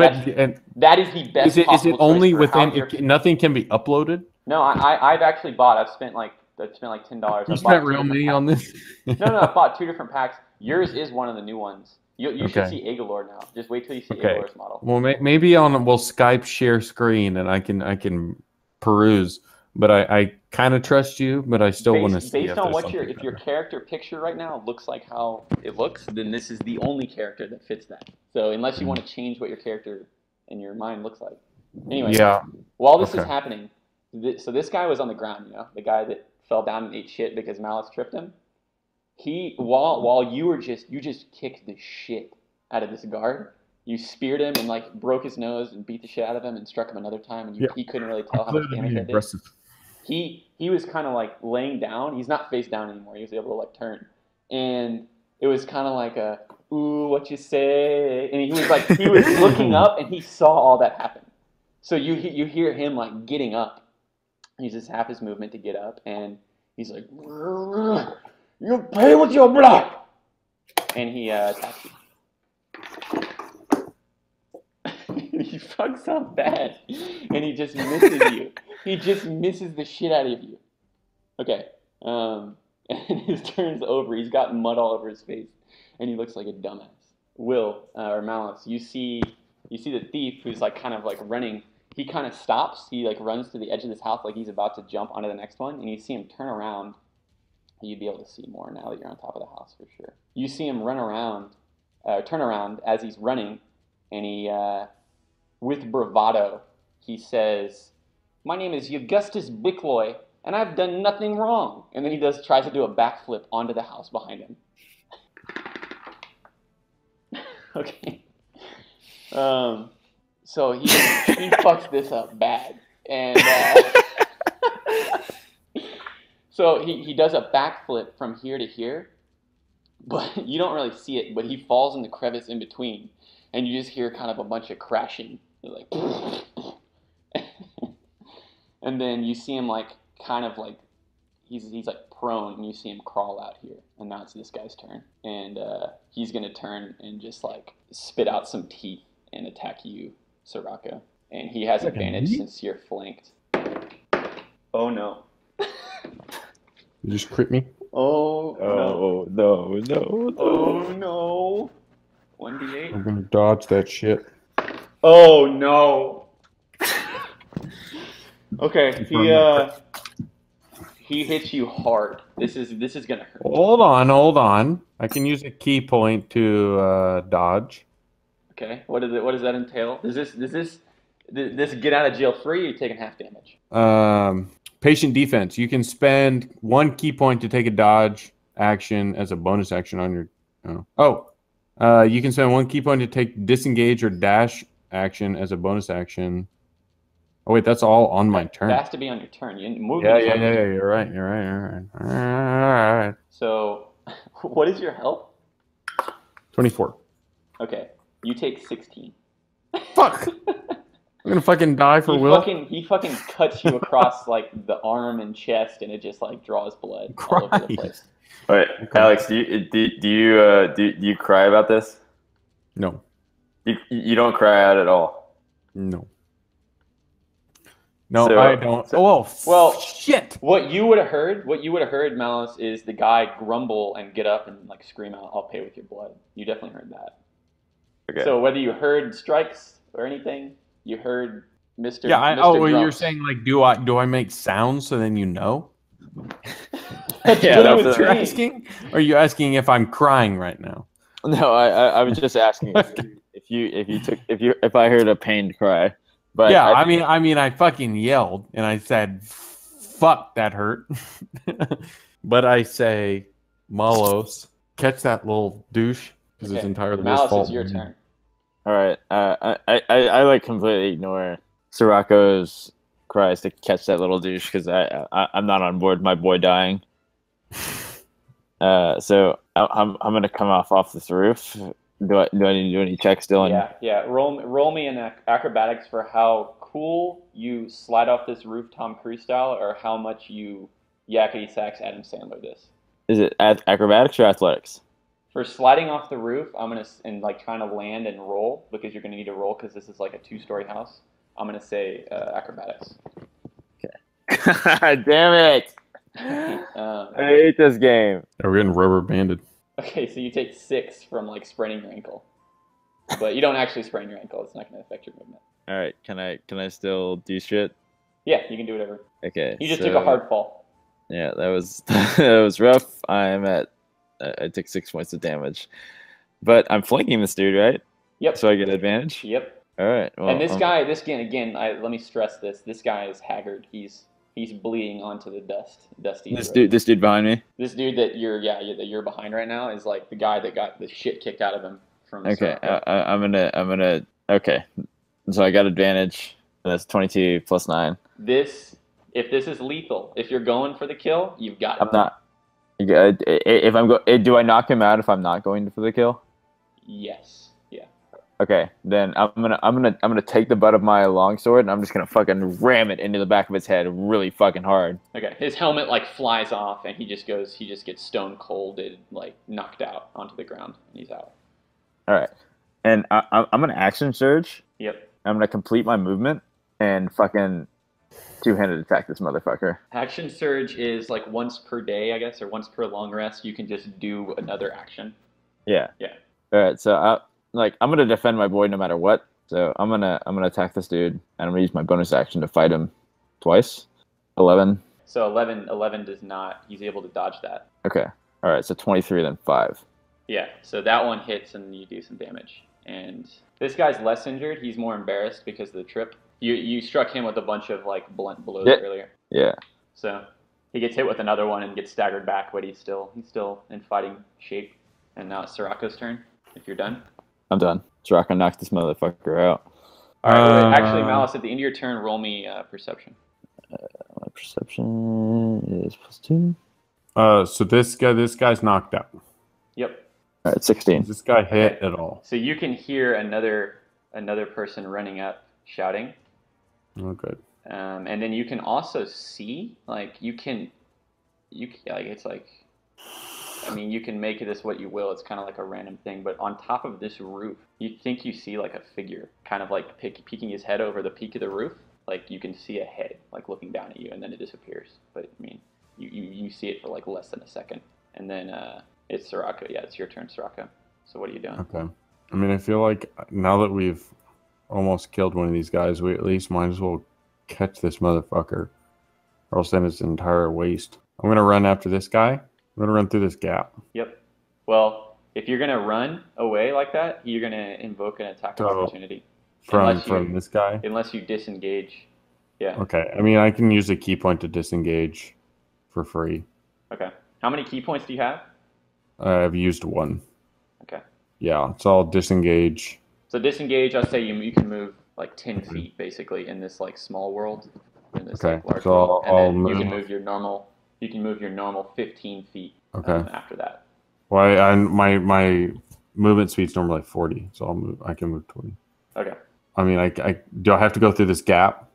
is the best. Is it only within? Nothing can be uploaded. No, I've actually bought. I've spent like $10. You spent real money on this? No, I bought 2 different packs. Yours is one of the new ones. You should see Agalor now. Just wait till you see Agalor's model. Well, maybe we'll Skype share screen and I can peruse. But I kind of trust you, but I still want to see. Based on if your character picture right now looks like how it looks, then this is the only character that fits that. So unless you want to change what your character in your mind looks like. Anyway, while this is happening, so this guy was on the ground, the guy that fell down and ate shit because Malice tripped him. While you just kicked the shit out of this guard. You speared him and broke his nose and beat the shit out of him and struck him another time, and he couldn't really tell how much damage that did. He was kind of laying down. He's not face down anymore. He was able to turn, and it was kind of like a ooh, what you say? And he was looking up, and he saw all that happen. So you hear him getting up. He uses half his movement to get up, and he's like, "You pay with your blood." and he attacks you. He fucks up bad, and he just misses you. He just misses the shit out of you. Okay. And his turn's over. He's got mud all over his face, and he looks like a dumbass. Will or Malice, you see the thief who's like kind of like running. He kind of stops. He like runs to the edge of this house like he's about to jump onto the next one, and you see him turn around. You'd be able to see more now that you're on top of the house for sure. You see him turn around as he's running, and he, with bravado, he says, "My name is Augustus Bickloy, and I've done nothing wrong." And then he tries to do a backflip onto the house behind him. Okay. So he fucks this up bad, and so he does a backflip from here to here, but you don't really see it. But he falls in the crevice in between, and you just hear kind of a bunch of crashing, like, and then you see him like kind of like he's like prone, and you see him crawl out here, and now it's this guy's turn, and he's gonna turn and just like spit out some teeth and attack you, Sirocco, and he has advantage since you're flanked. Oh no! You just crit me. Oh no! Oh no! 1d8. I'm gonna dodge that shit. Oh no! Okay, he hits you hard. This is gonna hurt. Hold on. I can use a key point to dodge. Okay, what does that entail? Does this get out of jail free, or are you taking half damage? Patient defense. You can spend 1 key point to take a dodge action as a bonus action on your. You can spend 1 key point to take disengage or dash action as a bonus action. Oh wait, that's all on my turn. It has to be on your turn. You move. Yeah. You're right. All right. So, what is your health? 24. Okay, you take 16. Fuck. I'm gonna fucking die for Will. He fucking cuts you across like the arm and chest, and it just like draws blood all over the place. All right, okay. Alex, do you cry about this? No. You don't cry out at all. No. No, I don't. Well, shit. What you would have heard, Malice, is the guy grumble and get up and like scream out, "I'll pay with your blood." You definitely heard that. Okay. So whether you heard strikes or anything, you heard Mr. Yeah. Mr. You're saying like, do I make sounds so then you know? Yeah, that's what you're asking. Or are you asking if I'm crying right now? No, I was just asking if I heard a pained cry. But yeah, I mean, I fucking yelled and I said, "Fuck, that hurt." But I say, "Malos, catch that little douche," because it's entirely his fault. Malice, it's your turn. All right, I like completely ignore Sirocco's cries to catch that little douche because I'm not on board my boy dying. So I'm gonna come off this roof. Do I need to do any checks, Dylan? Yeah. Roll me in acrobatics for how cool you slide off this roof, Tom Cruise style, or how much you yakety sax Adam Sandler this. Is it acrobatics or athletics? For sliding off the roof, I'm gonna like trying to land and roll because you're gonna need to roll because this is like a 2-story house. I'm gonna say acrobatics. Okay. Damn it! I hate this game. We're getting rubber banded. Okay, so you take 6 from like spraining your ankle, but you don't actually sprain your ankle. It's not going to affect your movement. All right, can I still do shit? Yeah, you can do whatever. Okay. You just took a hard fall. Yeah, that was rough. I took 6 points of damage, but I'm flanking this dude, right? Yep. So I get advantage. Yep. All right. Well, and this guy, let me stress this. This guy is haggard. He's bleeding onto the dusty. This dude behind me. This dude that you're behind right now is like the guy that got the shit kicked out of him from. Okay, I'm gonna. Okay, so I got advantage. That's 22 plus 9. If this is lethal, if you're going for the kill, you've got it. I'm not. If I'm do I knock him out if I'm not going for the kill? Yes. Yeah. Okay, then I'm gonna take the butt of my longsword and I'm just gonna fucking ram it into the back of his head really fucking hard. Okay, his helmet like flies off and he just gets stone colded, like knocked out onto the ground, and he's out. All right, and I'm gonna action surge. Yep. I'm gonna complete my movement and fucking two-handed attack this motherfucker. Action surge is like once per day, I guess, or once per long rest. You can just do another action. Yeah. Yeah. All right, so I'm gonna defend my boy no matter what. So I'm gonna attack this dude, and I'm gonna use my bonus action to fight him twice. 11. So 11 does not. He's able to dodge that. Okay. All right. So 23, then 5. Yeah. So that one hits, and you do some damage. And this guy's less injured. He's more embarrassed because of the trip. You struck him with a bunch of like blunt blows earlier. Yeah. So he gets hit with another one and gets staggered back, but he's still in fighting shape. And now it's Sirocco's turn. If you're done. I'm done. Sirocco knocked this motherfucker out. All right. Actually, Malice, at the end of your turn, roll me perception. My perception is +2. So this guy's knocked out. Yep. All right, 16. Is this guy hit at all? So you can hear another person running up, shouting. Oh, good. And then you can also see, like, it's like, I mean, you can make this what you will. It's kind of like a random thing. But on top of this roof, you think you see, like, a figure kind of, like, peeking his head over the peak of the roof. Like, you can see a head, like, looking down at you, and then it disappears. But, I mean, you see it for, like, less than a second. And then it's Sirocco. Yeah, it's your turn, Sirocco. So what are you doing? Okay. I mean, I feel like now that we've almost killed one of these guys, we at least might as well catch this motherfucker, or else then it's an entire waste. I'm going to run after this guy. I'm going to run through this gap. Yep. Well, if you're going to run away like that, you're going to invoke an attack of opportunity. From this guy? Unless you disengage. Yeah. Okay. I mean, I can use a key point to disengage for free. Okay. How many key points do you have? I've used one. Okay. Yeah, so I'll disengage. So disengage, I'll say you can move like 10 feet basically in this like small world. In this like large world. And then you can move your normal 15 feet after that. Well, my movement speed's normally 40, so I can move 20. Okay. I mean, do I have to go through this gap?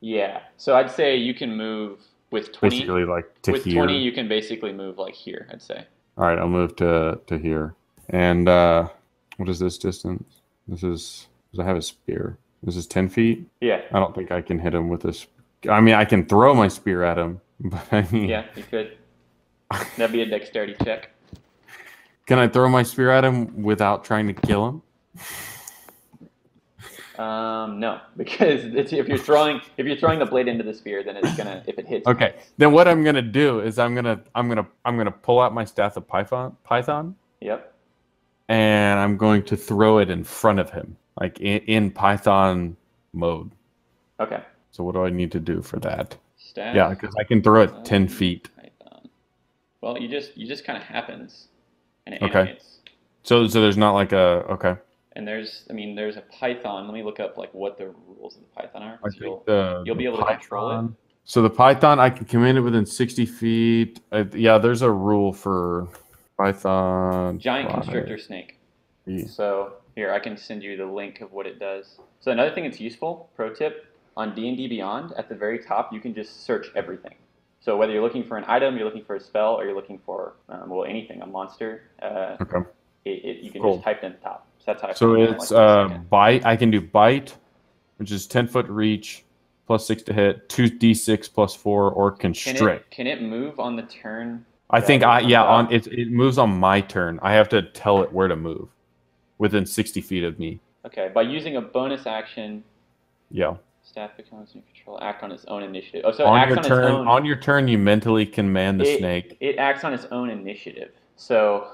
Yeah. So I'd say you can move with 20. Basically, like to with here. 20, you can basically move like here, I'd say. All right, I'll move to here. And what is this distance? Does I have a spear? This is 10 feet? Yeah. I don't think I can hit him with this. I mean, I can throw my spear at him, but I mean... Yeah, you could. That'd be a dexterity check. Can I throw my spear at him without trying to kill him? No, because if you're throwing the blade into the spear, then it's gonna, if it hits. Okay, then what I'm gonna do is I'm gonna pull out my staff of Python. Yep. And I'm going to throw it in front of him, like in Python mode. Okay. So what do I need to do for that? Staff. Yeah, because I can throw it 10 feet. Python. Well, you just kind of happens, and it Okay. animates. So there's not like a And there's a Python. Let me look up like what the rules of the Python are. I So think you'll be able to control it. So the Python, I can command it within 60 feet. Yeah, there's a rule for Python. Giant constrictor snake. Yeah. So here, I can send you the link of what it does. So another thing that's useful, pro tip, on D&D Beyond, at the very top, you can just search everything. So whether you're looking for an item, you're looking for a spell, or you're looking for, anything, a monster, Okay. You can just type it in the top. So that's how I So found it in, it's like, bite. I can do bite, which is 10-foot reach, +6 to hit, 2d6 +4, or constrict. Can it move on the turn? I think it moves on my turn. I have to tell it where to move within 60 feet of me. Okay, by using a bonus action. Yeah. Staff becomes in control. Act on its own initiative. Oh, so on your turn, you mentally command the snake. It acts on its own initiative. So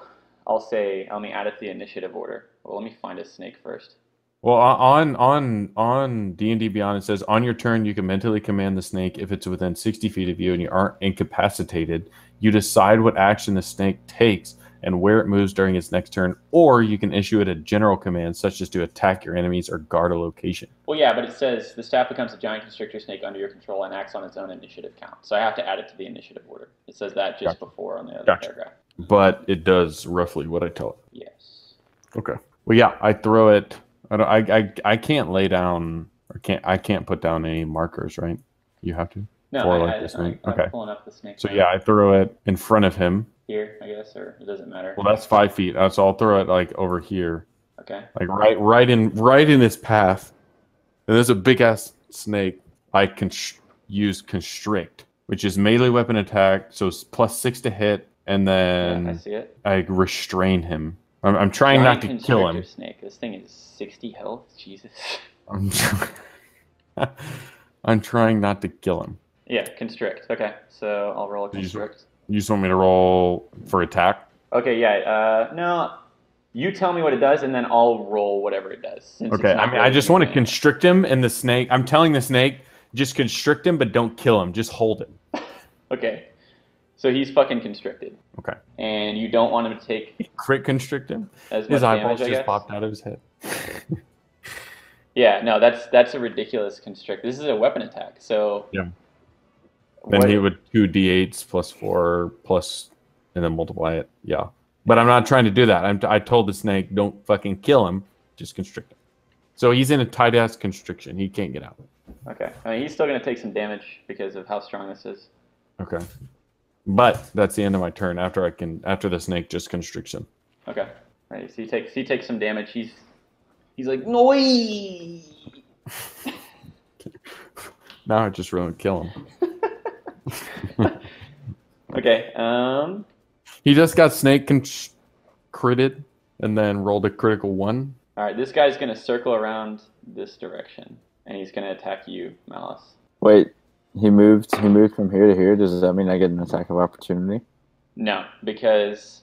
I'll say, let me add it to the initiative order. Well, let me find a snake first. Well, on D&D Beyond, it says on your turn, you can mentally command the snake if it's within 60 feet of you and you aren't incapacitated. You decide what action the snake takes and where it moves during its next turn, or you can issue it a general command, such as to attack your enemies or guard a location. Well, yeah, but it says the staff becomes a giant constrictor snake under your control and acts on its own initiative count. So I have to add it to the initiative order. It says that just before on the other paragraph. But it does roughly what I tell it. Yes. Okay. Well, yeah, I throw it I can't lay down or I can't put down any markers, right? You have to. No, I'm pulling up the snake. So yeah, I throw it in front of him. Here, I guess, or it doesn't matter. Well, that's 5 feet. So I'll throw it like over here. Okay. Like right in his path. And there's a big ass snake. I can use constrict, which is melee weapon attack. So it's +6 to hit, and then I see it. I restrain him. I'm trying not to kill him. Snake. This thing is 60 health. Jesus. I'm trying not to kill him. Yeah, constrict. Okay, so I'll roll a constrict. You just want me to roll for attack? Okay, yeah. No, you tell me what it does, and then I'll roll whatever it does. Okay, I mean, I just want to constrict him, and the snake. I'm telling the snake, just constrict him, but don't kill him. Just hold him. Okay. So he's fucking constricted. Okay. And you don't want him to take... Crit constrict him? His eyeballs just popped out of his head. Yeah, no, that's a ridiculous constrict. This is a weapon attack, so... Yeah. Then he would 2d8s +4 plus, and then multiply it. Yeah. But I'm not trying to do that. I told the snake, don't fucking kill him. Just constrict him. So he's in a tight-ass constriction. He can't get out. Okay. I mean, he's still going to take some damage because of how strong this is. Okay. But that's the end of my turn after the snake just constricts him. Okay. Right. So he takes some damage. He's like, no. Now I just really kill him. Okay. He just got snake critted and then rolled a critical 1. All right. This guy's gonna circle around this direction and he's gonna attack you, Malice. Wait. He moved from here to here. Does that mean I get an attack of opportunity? No, because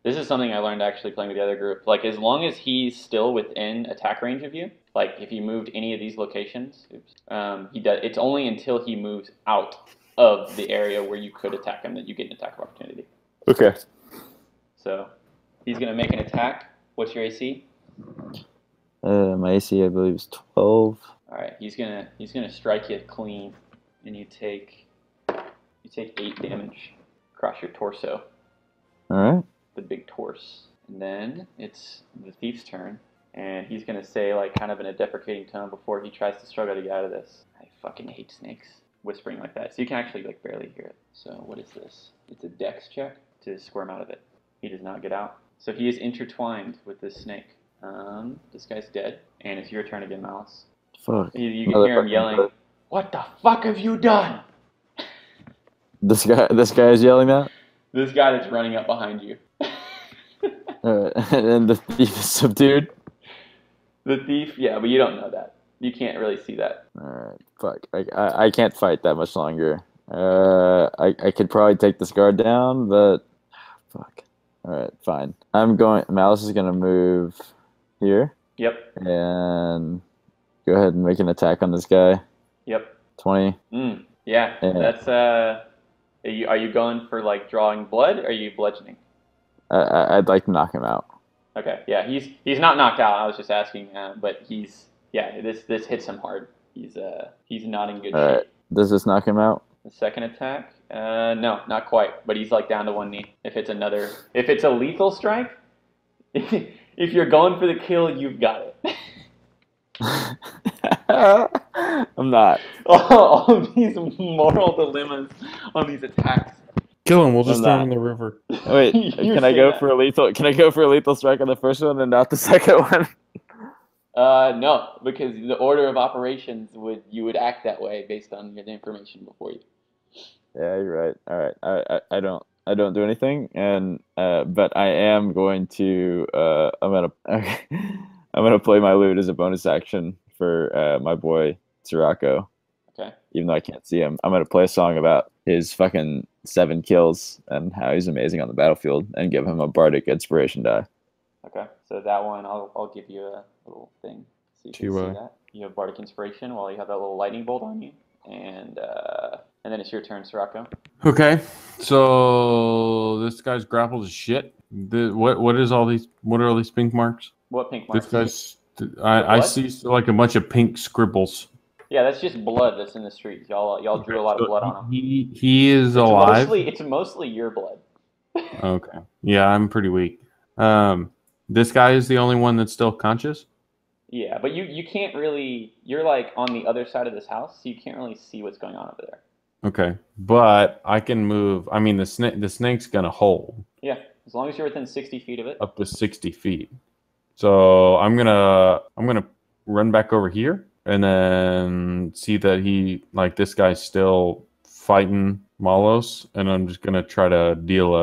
this is something I learned actually playing with the other group. Like, as long as he's still within attack range of you, like if he moved any of these locations, he does. It's only until he moves out of the area where you could attack him that you get an attack of opportunity. Okay. So he's gonna make an attack. What's your AC? My AC I believe is 12. All right, he's gonna strike you clean. And you take 8 damage across your torso. All right. The big torse. And then it's the thief's turn, and he's gonna say, like, kind of in a deprecating tone before he tries to struggle to get out of this, I fucking hate snakes. Whispering like that, so you can actually like barely hear it. So what is this? It's a dex check to squirm out of it. He does not get out. So he is intertwined with this snake. This guy's dead, and it's your turn again, Malice. Fuck. You can hear him yelling. What the fuck have you done? This guy is yelling that? This guy that's running up behind you. Alright, and the thief is subdued? The thief, yeah, but you don't know that. You can't really see that. Alright, fuck. I can't fight that much longer. I could probably take this guard down, but... Fuck. Alright, fine. Malice is gonna move here. Yep. And go ahead and make an attack on this guy. Yep. 20. Yeah, that's Are you going for like drawing blood, or are you bludgeoning? I'd like to knock him out. Okay, yeah, he's not knocked out. I was just asking, but this hits him hard. He's not in good shape. Does this knock him out? The second attack? No, not quite. But he's like down to 1 knee. If it's a lethal strike, if you're going for the kill, you've got it. I'm not. All of these moral dilemmas on these attacks. Kill him. We'll just throw him in the river. Wait, can I go for a lethal strike on the first one and not the second one? No, because the order of operations you would act that way based on the information before you. Yeah, you're right. All right, I don't do anything, and but I am going to I'm gonna play my lute as a bonus action for my boy Sirocco. Okay. Even though I can't see him, I'm gonna play a song about his fucking 7 kills and how he's amazing on the battlefield, and give him a bardic inspiration die. Okay, so that one I'll give you a little thing so you can see that. You have bardic inspiration while you have that little lightning bolt on you, and then it's your turn, Sirocco. Okay, so this guy's grappled as shit. What are all these pink marks? What pink marks? This guy's I see like a bunch of pink scribbles. Yeah, that's just blood that's in the streets. Y'all drew a lot of blood on him. He is alive. It's mostly your blood. Okay. Yeah, I'm pretty weak. This guy is the only one that's still conscious? Yeah, but you can't really. You're like on the other side of this house, so you can't really see what's going on over there. Okay, but I can move. I mean, the snake's gonna hold. Yeah, as long as you're within 60 feet of it. Up to 60 feet. So I'm gonna run back over here and then see that this guy's still fighting Malos, and I'm just gonna try to deal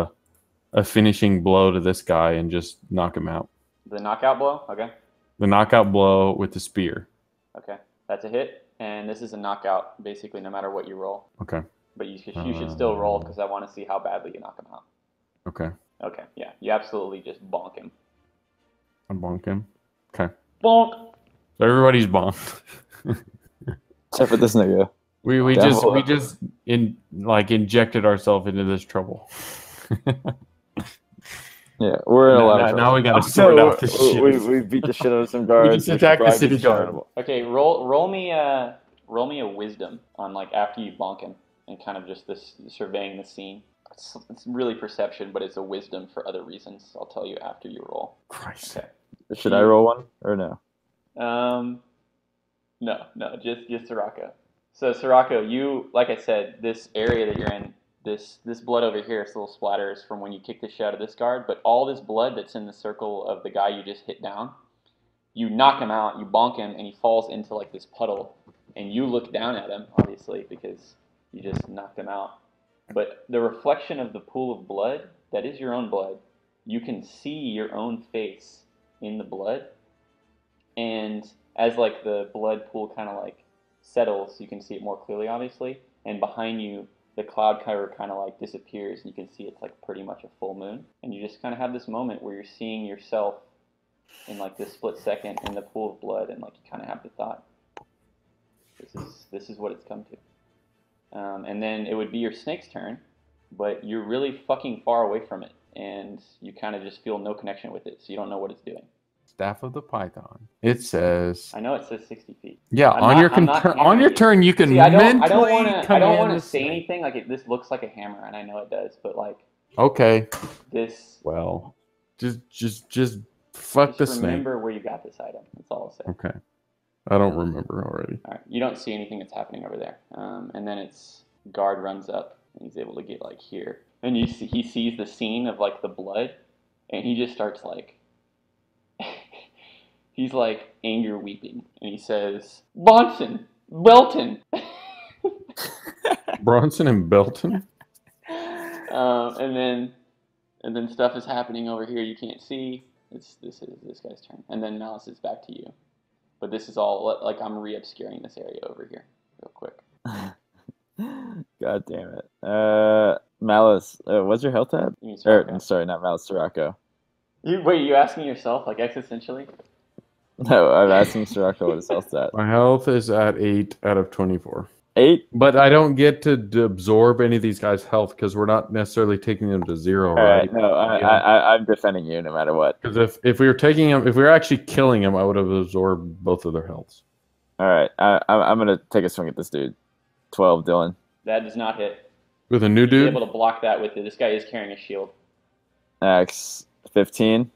a finishing blow to this guy and just knock him out. The knockout blow? Okay. The knockout blow with the spear. Okay. That's a hit, and this is a knockout, basically, no matter what you roll. Okay. But you should still roll, because I want to see how badly you knock him out. Okay. Okay, yeah. You absolutely just bonk him. I bonk him. Okay. Bonk! So everybody's bonked. Except for this nigga. We just injected ourselves into this trouble. Yeah, we're in a lot of trouble. Now we gotta sort out this shit. We beat the shit out of some guards. We just attacked the city guard. Okay, roll me a wisdom on like after you bonk him and kind of just this surveying the scene. It's really perception, but it's a wisdom for other reasons. I'll tell you after you roll. Christ. Okay. Should I roll one or no? No, just Sirocco. So Sirocco, you, like I said, this area that you're in, this blood over here, this little splatter is from when you kicked the shit out of this guard, but all this blood that's in the circle of the guy you just hit down, you knock him out, you bonk him, and he falls into like this puddle, and you look down at him, obviously, because you just knocked him out. But the reflection of the pool of blood, that is your own blood, you can see your own face in the blood, and as like the blood pool kind of like settles, you can see it more clearly, obviously, and behind you, the cloud cover kind of like disappears, and you can see it's like pretty much a full moon, and you just kind of have this moment where you're seeing yourself in like this split second in the pool of blood, and like you kind of have the thought, this is what it's come to. And then it would be your snake's turn, but you're really fucking far away from it, and you kind of just feel no connection with it, so you don't know what it's doing. Staff of the Python. It says. I know it says 60 feet. Yeah, on your turn, you can. See, I don't want to say anything like this looks like a hammer, and I know it does, but like. Okay. This. Well, just fuck the snake. Remember where you got this item. That's all I'll say. Okay. I don't remember already. All right. You don't see anything that's happening over there, and then its guard runs up, and he's able to get like here, and he sees the scene of like the blood, and he just starts like. He's like anger weeping, and he says, "Bronson, Belton." Bronson and Belton. And then stuff is happening over here you can't see. This is this guy's turn, and then Malice is back to you. But this is all like I'm re-obscuring this area over here real quick. God damn it, Malice. What's your health at? Sorry, not Malice. Sirocco. You asking yourself like existentially? No, I'm asking Sirocco what his health's at. My health is at 8 out of 24. 8? But I don't get to absorb any of these guys' health because we're not necessarily taking them to 0, right? No, I'm defending you no matter what. Because if we were taking them, if we were actually killing them, I would have absorbed both of their healths. All right, I'm gonna take a swing at this dude. 12, Dylan. That does not hit. With a new dude? You're able to block that with it. This guy is carrying a shield. X 15.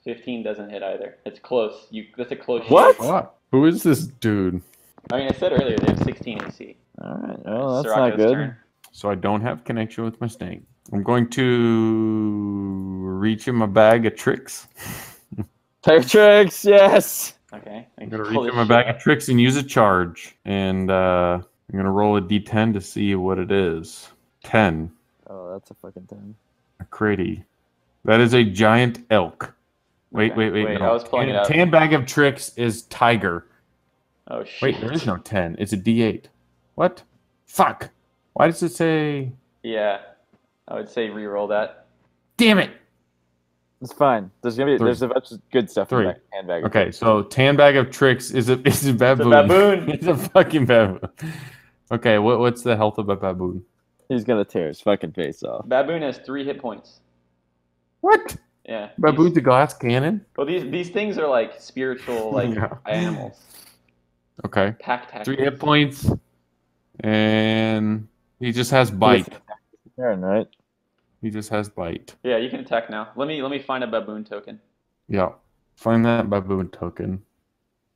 15 doesn't hit either. It's close. That's a close what? shot. What? Who is this dude? I mean, I said earlier they have 16 AC. All right. Well, that's Sirocco's not good. Turn. So I don't have connection with my snake. I'm going to reach in my bag of tricks. Take tricks, yes. Okay. I'm going to reach in my bag of tricks and use a charge. And I'm going to roll a d10 to see what it is. 10. Oh, that's a fucking 10. A critty. That is a giant elk. Wait. No. I was pulling it out. 10 bag of tricks is tiger. Oh, shit. Wait, there is no 10. It's a d8. What? Fuck. Why does it say... Yeah. I would say re-roll that. Damn it. It's fine. There's a bunch of good stuff in that handbag. Okay, so tan bag of tricks is a baboon. It's a baboon. It's a fucking baboon. Okay, what's the health of a baboon? He's gonna tear his fucking face off. Baboon has 3 hit points. What? Yeah. Baboon's a glass cannon? Well, these things are like spiritual animals. Okay. Pack tactics. 3 hit points, and he just has bite. Turn, right? He just has bite. Yeah, you can attack now. Let me find a baboon token. Yeah. Find that baboon token.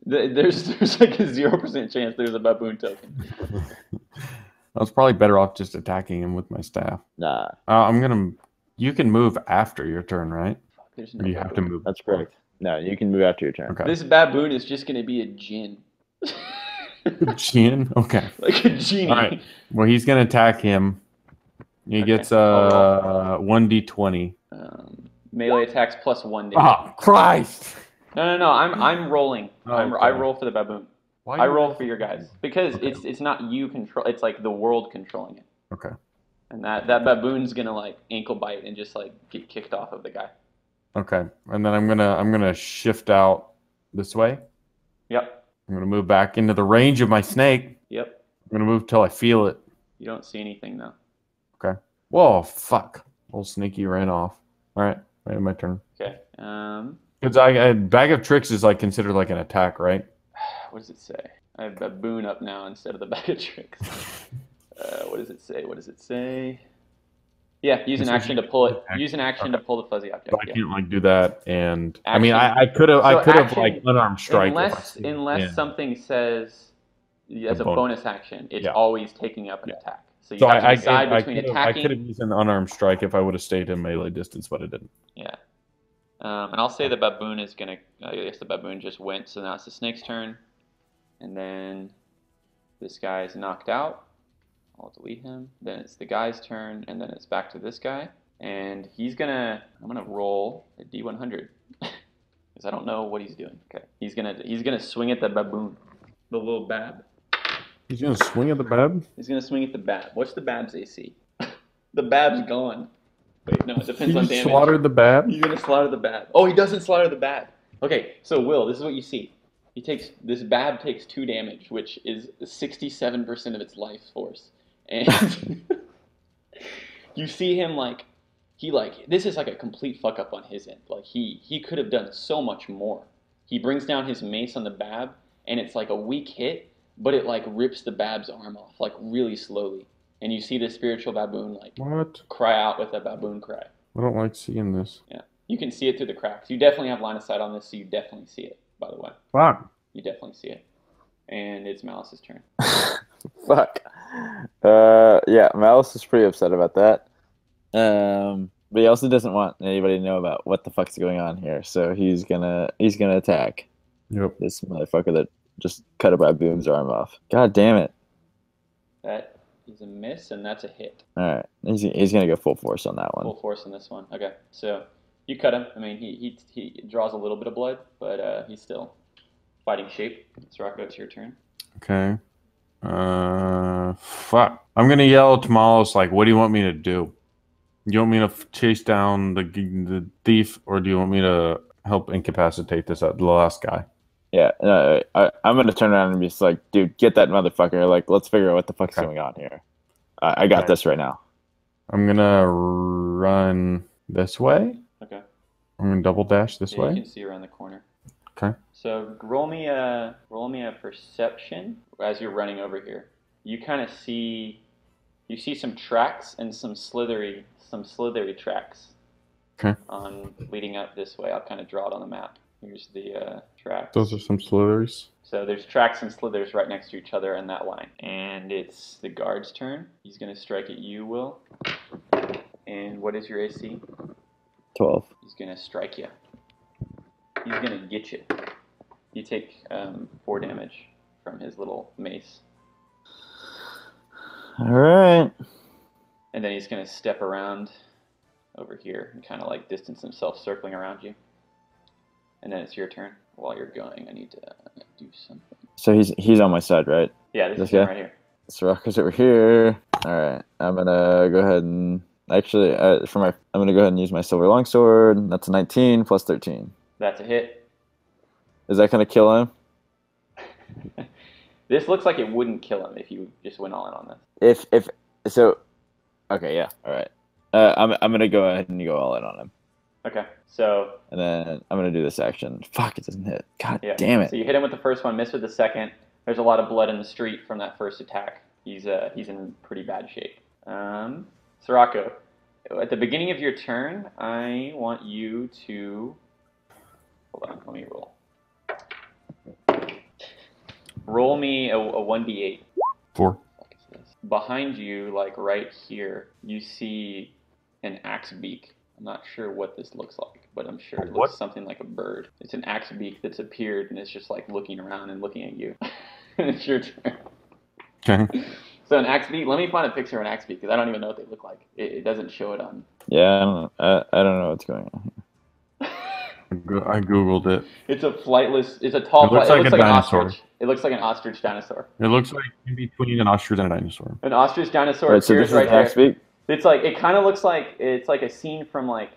There's like a 0% chance there's a baboon token. I was probably better off just attacking him with my staff. Nah. You can move after your turn, right? There's Or no do you have to baboon. move? That's correct. No, you can move after your turn. Okay. This baboon is just going to be a djinn. Jin? Okay. Like a genie. All right. Well, he's going to attack him. He gets 1d20. Melee attacks plus 1 damage. Oh, Christ! No. I'm rolling. Oh, I okay. roll for the baboon. Why I do you roll for your guys because Okay. it's not you control. It's like the world controlling it. Okay. And that baboon's gonna like ankle bite and just like get kicked off of the guy. Okay. And then I'm gonna shift out this way. Yep. I'm gonna move back into the range of my snake. Yep. I'm gonna move till I feel it. You don't see anything though. Okay. Whoa, fuck. Old sneaky ran off. All right. Wait, my turn. Okay. Because I bag of tricks is like considered like an attack, right? What does it say? I have baboon up now instead of the bag of tricks. What does it say? What does it say? Yeah, use an action to pull it. Use an action to pull the fuzzy object. So I can't like do that, and Action. I mean I could have like unarmed strike unless something says as a bonus action, it's always taking up an attack. So you have to decide between attacking. I could have used an unarmed strike if I would have stayed in melee distance, but I didn't. Yeah, and I'll say the baboon is gonna. I guess the baboon just went, so now it's the snake's turn, and then this guy is knocked out. I'll delete him. Then it's the guy's turn, and then it's back to this guy. And I'm gonna roll a d100 because I don't know what he's doing. Okay, he's gonna swing at the baboon, the little bab. He's gonna swing at the bab. He's gonna swing at the bab. What's the bab's AC? The bab's gone. Wait, no, it depends on damage. Slaughtered the bab. He's gonna slaughter the bab. Oh, he doesn't slaughter the bab. Okay, so Will, this is what you see. This bab takes 2 damage, which is 67% of its life force. And you see him this is like a complete fuck up on his end. Like he could have done so much more. He brings down his mace on the bab, and it's like a weak hit, but it like rips the bab's arm off like really slowly. And you see the spiritual baboon like cry out with a baboon cry. I don't like seeing this. Yeah, you can see it through the cracks. You definitely have line of sight on this, so you definitely see it. By the way, fuck. You definitely see it. And it's Malice's turn. Fuck. Yeah, Malice is pretty upset about that. But he also doesn't want anybody to know about what the fuck's going on here. So he's gonna attack. Yep. This motherfucker that just cut a baboon's arm off. God damn it. That is a miss, and that's a hit. All right, he's gonna go full force on that one. Full force on this one. Okay, so you cut him. I mean, he draws a little bit of blood, but he's still fighting shape. Sirocco, it's your turn. Okay. Fuck. I'm gonna yell to Malos like, "What do you want me to do? You want me to chase down the thief, or do you want me to help incapacitate the last guy?" Yeah, no, I'm gonna turn around and be like, "Dude, get that motherfucker! Like, let's figure out what the fuck's going on here. I got this right now." I'm gonna run this way. Okay. I'm gonna double dash this way. You can see around the corner. Okay. So roll me a perception as you're running over here. You kind of see some tracks and some slithery tracks. Okay. On leading up this way. I'll kind of draw it on the map. Here's the tracks. Those are some slithers. So there's tracks and slithers right next to each other in that line. And it's the guard's turn. He's going to strike at you, Will. And what is your AC? 12. He's going to strike you. He's going to get you. You take 4 damage from his little mace. All right. And then he's going to step around over here and kind of like distance himself, circling around you. And then it's your turn. While you're going, I need to do something. So he's on my side, right? Yeah, this is him right here. Sirocco's over here. All right, I'm gonna go ahead and actually I'm gonna go ahead and use my silver longsword. That's a 19 plus 13. That's a hit. Is that gonna kill him? This looks like it wouldn't kill him if you just went all in on this. If so, okay, yeah, all right. I'm gonna go ahead and go all in on him. Okay, so. And then I'm gonna do this action. Fuck, it doesn't hit. God damn it. So you hit him with the first one, miss with the second. There's a lot of blood in the street from that first attack. He's in pretty bad shape. Sirocco, at the beginning of your turn, I want you to. Hold on, let me roll. Roll me a 1d8. 4. Behind you, like right here, you see an axe beak. I'm not sure what this looks like, but I'm sure it looks something like a bird. It's an axe beak that's appeared and it's just like looking around and looking at you. It's your turn. Okay. So an axe beak, let me find a picture of an axe beak because I don't even know what they look like. It doesn't show it on. Yeah, I don't know what's going on here. I googled it. It's a flightless. It's a tall. It looks like a an dinosaur. ostrich. It looks like an ostrich dinosaur. It looks like in between an ostrich and a dinosaur. An ostrich dinosaur Wait, so appears this is right an axe there. beak? It's like it kind of looks like it's like a scene from like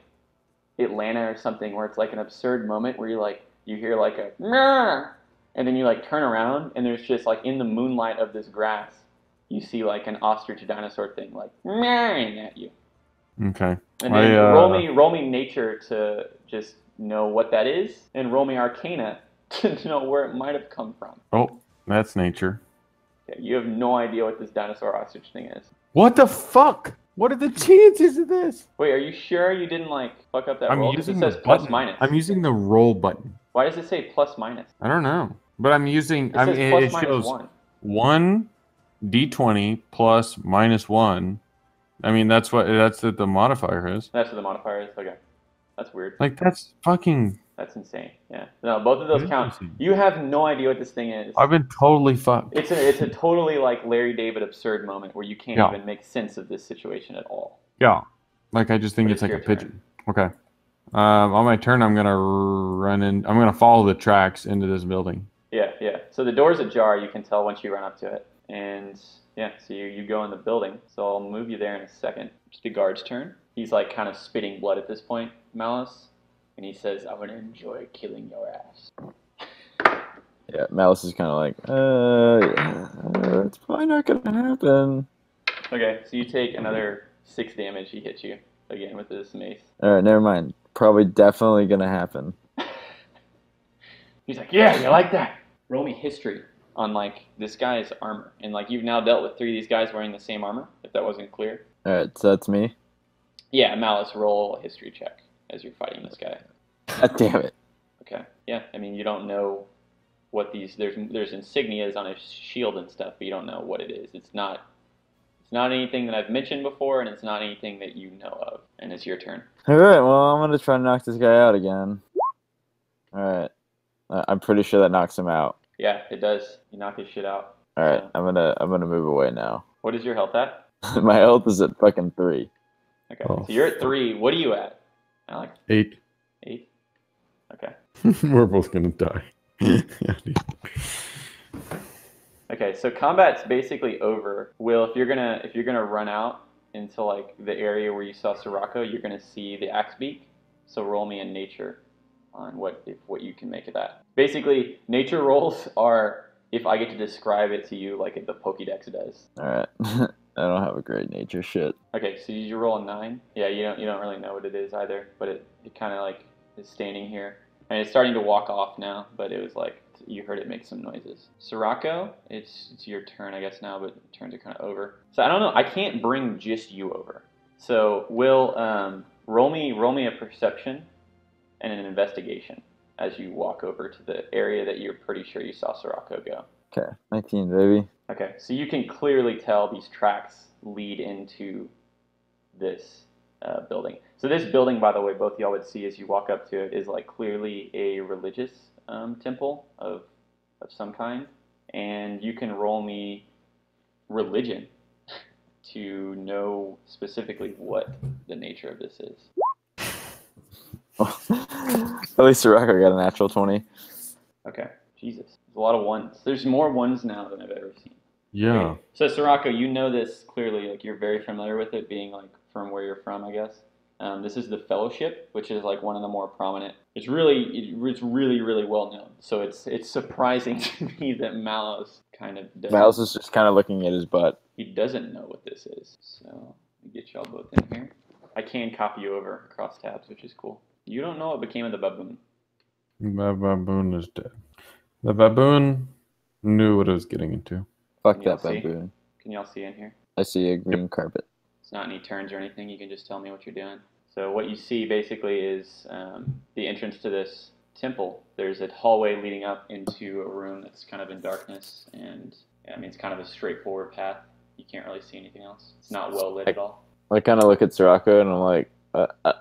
Atlanta or something where it's like an absurd moment where you hear like a Meh! And then you like turn around and there's just like in the moonlight of this grass you see like an ostrich dinosaur thing like meowing at you. Okay. And then roll me nature to just know what that is, and roll me arcana to know where it might have come from. Oh, that's nature. Yeah, you have no idea what this dinosaur ostrich thing is. What the fuck? What are the chances of this? Wait, are you sure you didn't like fuck up that I'm roll? Because using it says the plus button. minus. I'm using the roll button. Why does it say plus minus? I don't know, but I'm using. It says plus minus shows 1. 1 d20 plus minus 1. I mean, that's what the modifier is. That's what the modifier is. Okay, that's weird. Like that's fucking. That's insane. Yeah. No, both of those count. You have no idea what this thing is. I've been totally fucked. It's a totally like Larry David absurd moment where you can't even make sense of this situation at all. Yeah. Like I just think it's like a pigeon. Okay. On my turn, I'm gonna follow the tracks into this building. Yeah, yeah. So the door's ajar. You can tell once you run up to it, and yeah. So you go in the building. So I'll move you there in a second. It's the guard's turn. He's like kind of spitting blood at this point, Malice. And he says, "I'm gonna enjoy killing your ass." Yeah, Malice is kind of like, yeah, it's probably not gonna happen. Okay, so you take another 6 damage. He hits you again with this mace. All right, never mind. Probably definitely gonna happen. He's like, "Yeah, you like that? Roll me history on like this guy's armor, and like you've now dealt with 3 of these guys wearing the same armor. If that wasn't clear." All right, so that's me. Yeah, Malice, roll a history check as you're fighting this guy. God damn it. Okay. Yeah, I mean, you don't know what these... There's insignias on his shield and stuff, but you don't know what it is. It's not anything that I've mentioned before, and it's not anything that you know of. And it's your turn. All right, well, I'm going to try to knock this guy out again. All right. I'm pretty sure that knocks him out. Yeah, it does. You knock his shit out. All right, I'm gonna move away now. What is your health at? My health is at fucking 3. Okay, so you're at 3. What are you at, Alex? 8. 8? Okay. We're both gonna die. Okay, so combat's basically over. Will, if you're gonna run out into like the area where you saw Sirocco, you're gonna see the axe beak. So roll me in nature on what you can make of that. Basically, nature rolls are if I get to describe it to you like the Pokédex does. All right. I don't have a great nature shit. Okay, so you roll a 9. Yeah, you don't really know what it is either, but it kind of like is standing here. And it's starting to walk off now, but it was like you heard it make some noises. Sirocco, it's your turn, I guess now, but turns are kind of over. So I don't know. I can't bring just you over. So Will, roll me a perception and an investigation as you walk over to the area that you're pretty sure you saw Sirocco go. Okay, 19, baby. Okay, so you can clearly tell these tracks lead into this building. So this building, by the way, both y'all would see as you walk up to it, is like clearly a religious temple of some kind. And you can roll me religion to know specifically what the nature of this is. At least Sirocco got a natural 20. Okay, Jesus. There's a lot of 1s. There's more 1s now than I've ever seen. Yeah. Okay. So Sirocco, you know this clearly, like you're very familiar with it, being like from where you're from, I guess. This is the Fellowship, which is like one of the more prominent. It's really well known. So it's surprising to me that Malice kind of doesn't. Malice is just kind of looking at his butt. He doesn't know what this is. So let me get y'all both in here. I can copy you over across tabs, which is cool. You don't know what became of the baboon. The baboon is dead. The baboon knew what it was getting into. Fuck that baboon. Can y'all see in here? I see a green carpet. It's not any turns or anything. You can just tell me what you're doing. So what you see basically is the entrance to this temple, there's a hallway leading up into a room that's kind of in darkness, and I mean, it's kind of a straightforward path. You can't really see anything else. It's not well lit at all. I kind of look at Sirocco and I'm like,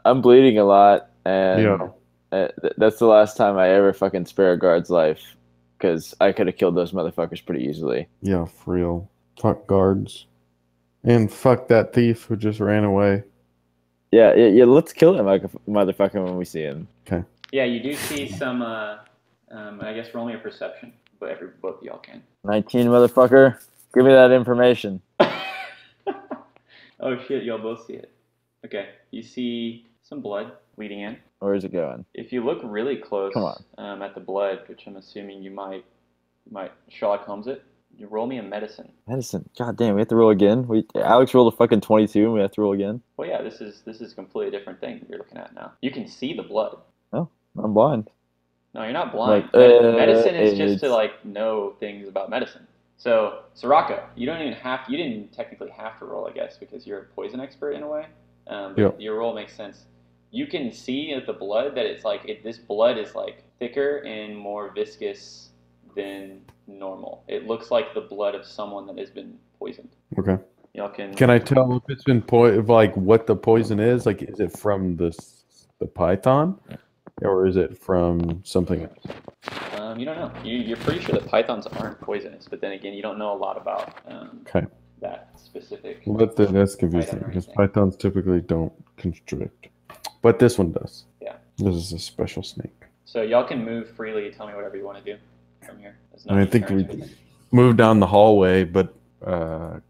I'm bleeding a lot, and that's the last time I ever fucking spare a guard's life, because I could have killed those motherfuckers pretty easily. Yeah, for real. Fuck guards. And fuck that thief who just ran away. Yeah, let's kill him like a motherfucker when we see him. Okay. Yeah, you do see some, I guess roll me a perception, but both of y'all can. 19, motherfucker. Give me that information. Oh shit, y'all both see it. Okay, you see some blood leading in. Where is it going? If you look really close Come on. At the blood, which I'm assuming you might Sherlock Holmes it, you roll me a medicine. Medicine? God damn, we have to roll again? Alex rolled a fucking 22 and we have to roll again? Well, yeah, this is a completely different thing you're looking at now. You can see the blood. Oh, I'm blind. No, you're not blind. Like, medicine is just to like know things about medicine. So, Sirocco, you didn't technically have to roll, I guess, because you're a poison expert in a way. But your roll makes sense. You can see the blood that it's like this blood is like thicker and more viscous than normal. It looks like the blood of someone that has been poisoned. Okay. Y'all can. Can I tell if it's been like what the poison is? Like, is it from the python, or is it from something else? You don't know. You're pretty sure that pythons aren't poisonous, but then again, you don't know a lot about that specific. Well, that's confusing because pythons typically don't constrict, but this one does. Yeah. This is a special snake. So y'all can move freely. Tell me whatever you want to do from here. I think we move down the hallway, but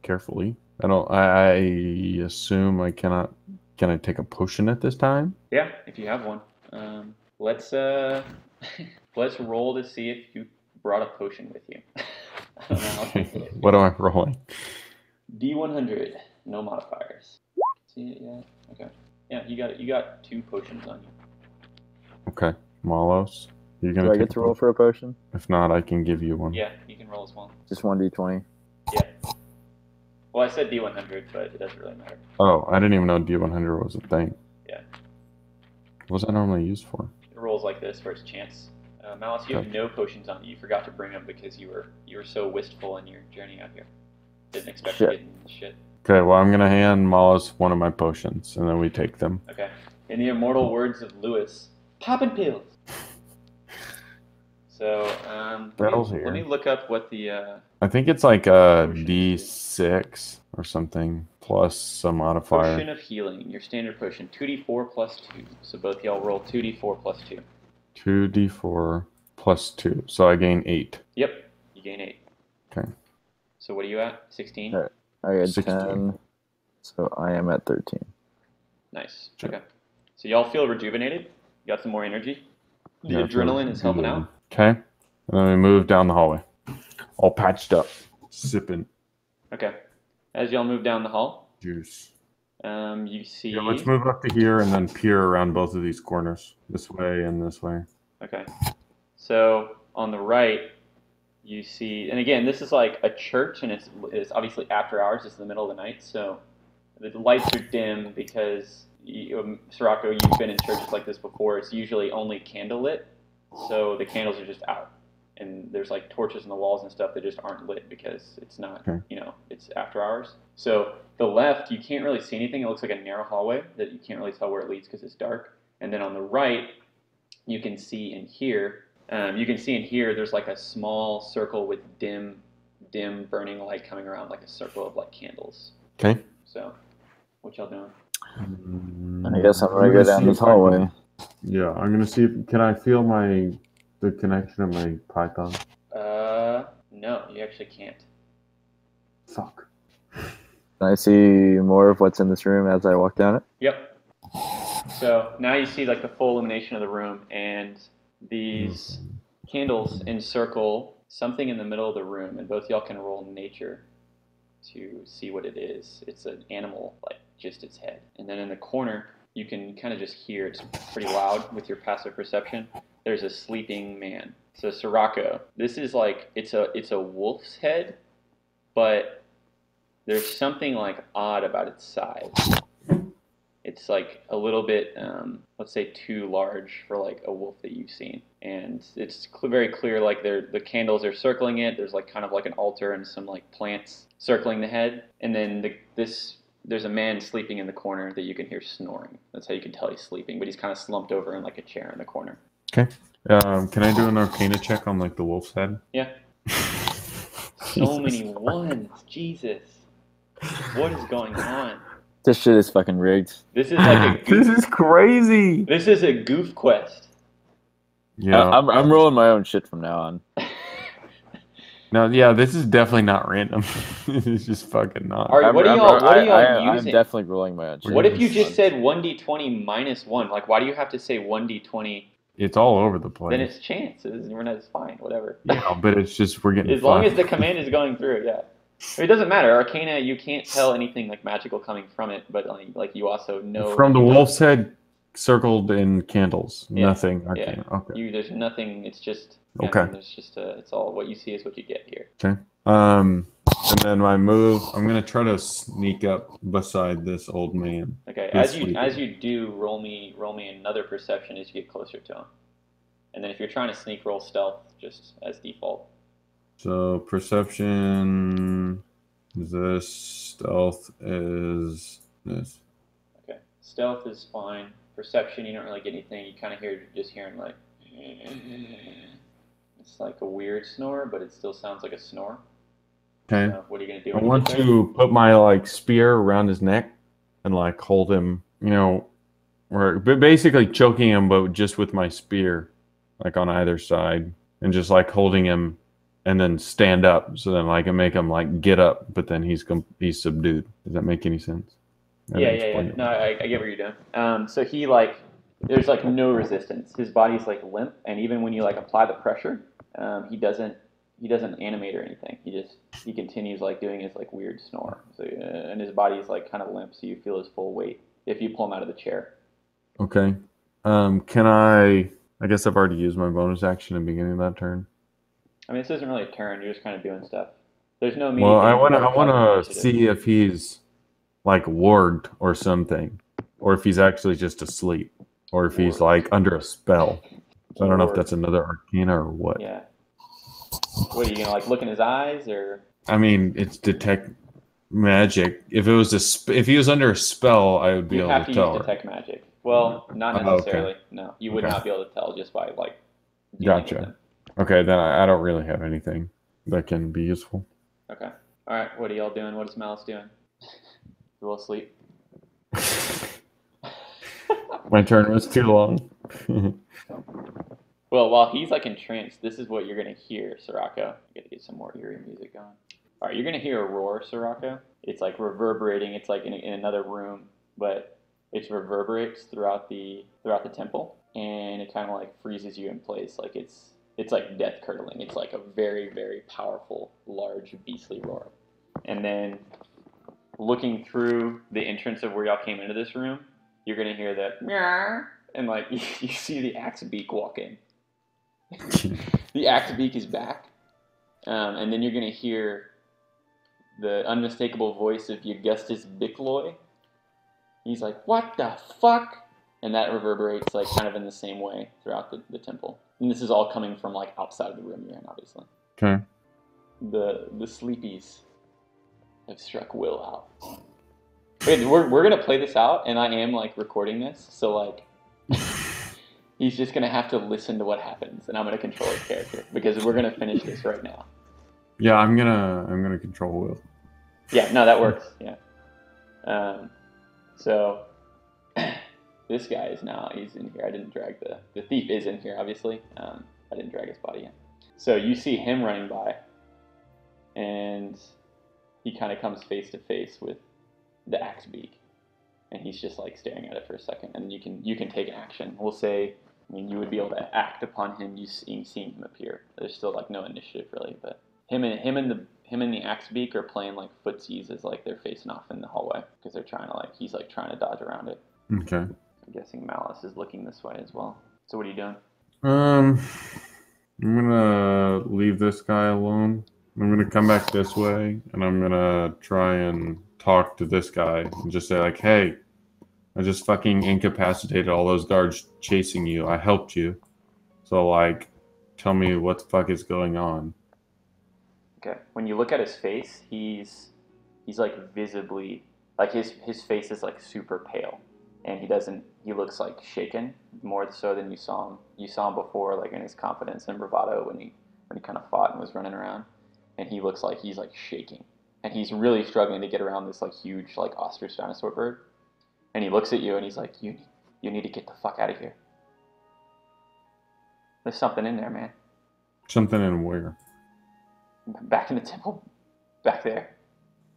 carefully. I assume I cannot. Can I take a potion at this time? Yeah, if you have one. Let's roll to see if you brought a potion with you. I don't know. What am I rolling? D100, no modifiers. See it yet? Okay. Yeah, you got it. You got 2 potions on you. Okay, Malos. You're gonna. Do I get to roll for a potion? If not, I can give you one. Yeah, you can roll as well. Just 1d20. Yeah. Well, I said D100, but it doesn't really matter. Oh, I didn't even know D100 was a thing. Yeah. What's that normally used for? It rolls like this for its chance. Malice, you have no potions on you. You forgot to bring them because you were so wistful in your journey out here. Didn't expect to get in shit. Okay, well, I'm gonna hand Malos one of my potions, and then we take them. Okay. In the immortal words of Lewis, poppin' pills. So, let me look up what the... I think it's like a D6 or something, plus some modifier. Potion of healing, your standard potion, 2d4 plus 2. So both y'all roll 2d4 plus 2. 2d4 plus 2. So I gain 8. Yep, you gain 8. Okay. So what are you at? 16? I got 16. 10, so I am at 13. Nice. Okay. So y'all feel rejuvenated? You got some more energy? The adrenaline is helping out? Okay. And then we move down the hallway. All patched up. Sipping. Okay. As y'all move down the hall, juice. You see... Yeah, let's move up to here and then peer around both of these corners. This way and this way. Okay. So on the right, you see... And again, this is like a church, and it's obviously after hours. It's the middle of the night, so the lights are dim because... Sirocco, you've been in churches like this before. It's usually only candlelit, so the candles are just out. And there's like torches on the walls and stuff that just aren't lit because it's not, it's after hours. So the left, you can't really see anything. It looks like a narrow hallway that you can't really tell where it leads because it's dark. And then on the right, you can see in here, there's like a small circle with dim burning light coming around, like a circle of like candles. Okay. So, what y'all doing? I guess I'm gonna go down this hallway. Yeah, I'm gonna see can I feel the connection of my python? No, you actually can't. Fuck. Can I see more of what's in this room as I walk down it? Yep. So now you see like the full illumination of the room, and these candles encircle something in the middle of the room, and both y'all can roll nature to see what it is. It's an animal, like just its head. And then in the corner, you can kind of just hear, it's pretty loud with your passive perception, there's a sleeping man. So Sirocco, this is like, it's a wolf's head, but there's something like odd about its size. It's like a little bit, let's say, too large for like a wolf that you've seen, and it's very clear like the candles are circling it. There's like kind of like an altar and some like plants circling the head, and then there's a man sleeping in the corner that you can hear snoring. That's how you can tell he's sleeping, but he's kind of slumped over in like a chair in the corner. Okay. Can I do an Arcana check on like the wolf's head? Yeah. So many ones, Jesus! What is going on? This shit is fucking rigged. This is like a goof. This is crazy. This is a goof quest. Yeah, I'm rolling my own shit from now on. No, yeah, this is definitely not random. It's just fucking not. What are y'all I'm using? definitely rolling my own shit. What if you just said 1d20 minus 1? Like, why do you have to say 1d20? It's all over the place. Then it's chances. It's fine, whatever. Yeah, but it's just we're getting as long as the command is going through, yeah. It doesn't matter. Arcana, you can't tell anything like magical coming from it, but like you also know from the wolf's head circled in candles. Yeah. Nothing. Yeah. Okay. There's nothing. It's just okay. There's just it's all what you see is what you get here. Okay. And then my move, I'm gonna try to sneak up beside this old man. Okay. As you do, roll me another perception as you get closer to him, and then if you're trying to sneak, roll stealth just as default. So perception is this, stealth is this. Okay, stealth is fine. Perception, you don't really get anything. You kind of just hearing like, it's like a weird snore, but it still sounds like a snore. Okay. So what are you gonna do? I want to put my like spear around his neck and like hold him, or basically choking him, but just with my spear, like on either side, and just like holding him. And then stand up, so then I can make him like get up, but then he's subdued. Does that make any sense? Yeah. No, I get what you're doing. So he there's like no resistance. His body's like limp, and even when you like apply the pressure, he doesn't animate or anything. He continues like doing his like weird snore. So and his body's like kind of limp, so you feel his full weight if you pull him out of the chair. Okay. Can I guess I've already used my bonus action at the beginning of that turn. I mean, this isn't really a turn. You're just kind of doing stuff. There's no. Well, I want to see if he's like warged or something, or if he's actually just asleep, or if he's like under a spell. So I don't know if that's another Arcana or what. Yeah. What are you gonna like look in his eyes or? I mean, it's detect magic. If he was under a spell, I would be able to tell. You have to use detect magic. Well, not necessarily. Okay. No, you would not be able to tell just by like. Gotcha. Okay, then I don't really have anything that can be useful. Okay. All right. What are y'all doing? What is Malice doing? You all asleep? My turn was too long. Well, while he's like entranced, this is what you're gonna hear, Sirocco. You gotta get some more eerie music going. All right, you're gonna hear a roar, Sirocco. It's like reverberating. It's like in another room, but it reverberates throughout the temple, and it kind of like freezes you in place. Like it's like death curdling. It's like a very, very powerful, large, beastly roar. And then looking through the entrance of where y'all came into this room, you're going to hear that meow, and like you see the axe beak walk in. The axe beak is back. And then you're going to hear the unmistakable voice of Augustus Bickloy. He's like, "What the fuck?" And that reverberates like kind of in the same way throughout the temple. And this is all coming from like outside of the room you're in, obviously. Okay. The sleepies have struck Will out. Wait, we're gonna play this out, and I am like recording this, so like he's just gonna have to listen to what happens, and I'm gonna control his character because we're gonna finish this right now. Yeah, I'm gonna control Will. Yeah, no, that works. Yeah. So. This guy he's in here. I didn't drag the thief is in here, obviously. I didn't drag his body in. So you see him running by, and he kind of comes face to face with the axe beak, and he's just like staring at it for a second, and you can take an action. We'll say, you would be able to act upon him, seeing him appear. There's still like no initiative really, but him and the axe beak are playing like footsies as like they're facing off in the hallway because they're trying to he's trying to dodge around it. Okay. I'm guessing Malice is looking this way as well. So what are you doing? I'm gonna leave this guy alone. I'm gonna come back this way, and I'm gonna try and talk to this guy and just say like, "Hey, I just fucking incapacitated all those guards chasing you. I helped you. So, like, tell me what the fuck is going on. Okay. When you look at his face, he's like visibly, like his face is like super pale, and he looks like shaken more so than you saw him. You saw him before, like in his confidence and bravado when he kind of fought and was running around, and he looks like he's like shaking, and he's really struggling to get around this like huge like ostrich dinosaur bird, and he looks at you and he's like, you need to get the fuck out of here. There's something in there, man. Something in where? Back in the temple, back there.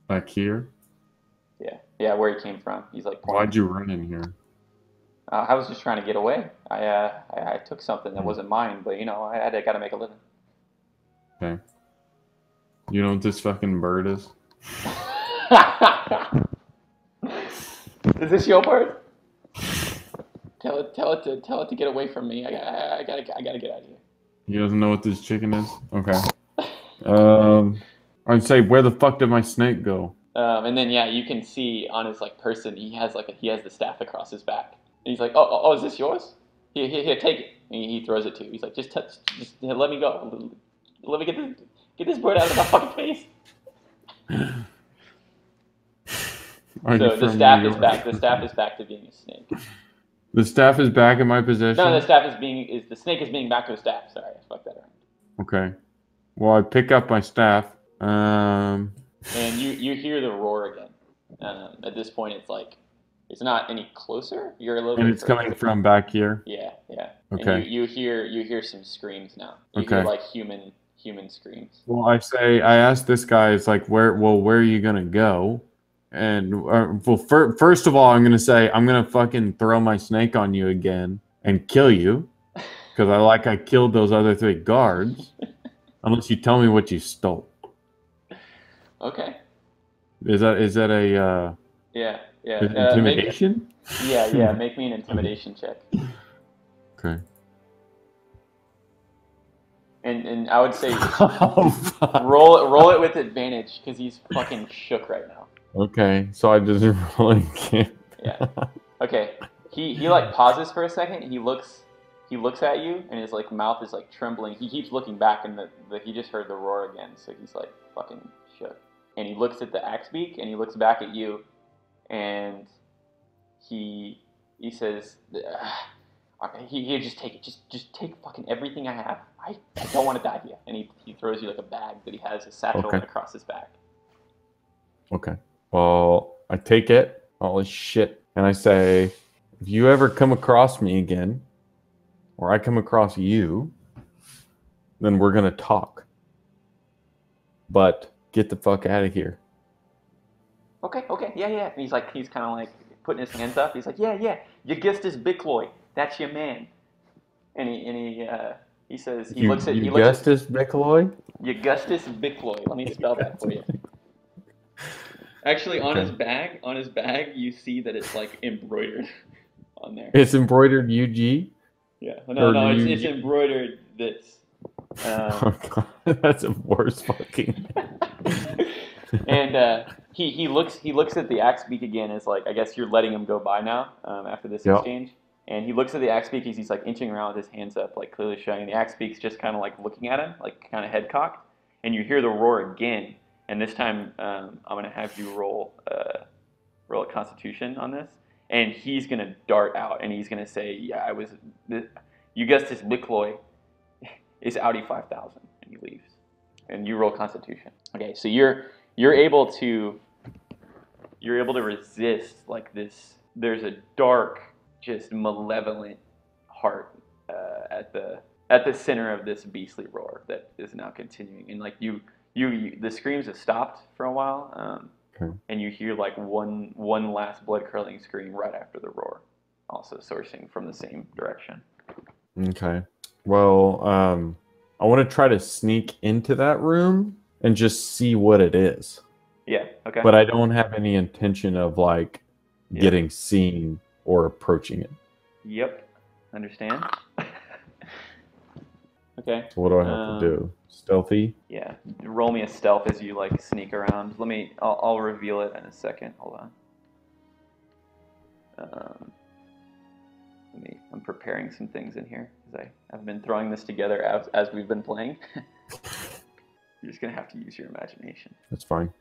Back here? Yeah, where he came from. He's like, why'd you run in here? I was just trying to get away. I took something that wasn't mine, but you know, I got to make a living. Okay. You know what this fucking bird is? Is this your bird? Tell it to get away from me. I gotta get out of here. He doesn't know what this chicken is? Okay. I'd say, where the fuck did my snake go? And then you can see on his like person, he has the staff across his back, and he's like, oh, is this yours? Here, take it. And he throws it to you. He's like, just let me go. Let me get this bird out of my fucking face. So the staff is back. The staff is back to being a snake. The staff is back in my possession? No, the snake is being back to a staff. Sorry, I fucked that around. Okay. Well, I pick up my staff. And you hear the roar again. At this point, it's like it's not any closer. You're a little. And it's coming from back here. Yeah. Okay. And you hear some screams now. You hear like human screams. Well, I asked this guy, it's like, where are you gonna go? And first of all, I'm gonna say I'm gonna fucking throw my snake on you again and kill you because I killed those other 3 guards. Unless you tell me what you stole. Okay. Is that a yeah intimidation? Make me an intimidation check. Okay. And I would say roll it with advantage because he's fucking shook right now. Okay, so I just roll again. Yeah. Okay. He like pauses for a second. He looks at you, and his like mouth is like trembling. He keeps looking back, and he just heard the roar again, so he's like fucking shook. And he looks at the axe beak, and he looks back at you, and he says, "Here, just take it. Just take fucking everything I have. I don't want to die here." And he throws you like a bag that he has a satchel across his back. Okay. Well, I take it. Holy shit! And I say, if you ever come across me again, or I come across you, then we're gonna talk. But get the fuck out of here. Okay, yeah. And he's kind of like putting his hands up. He's like, yeah. Augustus Bickloy, that's your man. And he says Augustus Bickloy? Augustus Bickloy. Let me spell that for you. Actually, on his bag, you see that it's like embroidered on there. It's embroidered UG? Yeah. No, it's embroidered this. Oh God, that's a worse fucking. And he looks at the axe beak again. As like, I guess you're letting him go by now after this exchange. And he looks at the axe beak as he's like inching around with his hands up, like clearly showing. And the axe beak's just kind of like looking at him, like kind of head cocked. And you hear the roar again. And this time, I'm gonna have you roll a Constitution on this. And he's gonna dart out, and he's gonna say, "Yeah, Augustus Bickloy is Audi 5000," and he leaves. And you roll Constitution. Okay, so you're able to resist like this. There's a dark, just malevolent heart at the center of this beastly roar that is now continuing, and like you the screams have stopped for a while, and you hear like one last blood curdling scream right after the roar, also sourcing from the same direction. Okay. Well, I want to try to sneak into that room and just see what it is. Yeah. Okay. But I don't have any intention of like getting seen or approaching it. Yep. Understand. Okay. So what do I have to do? Stealthy? Yeah. Roll me a stealth as you like sneak around. I'll reveal it in a second. Hold I'm preparing some things in here because I've been throwing this together as we've been playing. You're just gonna have to use your imagination. That's fine.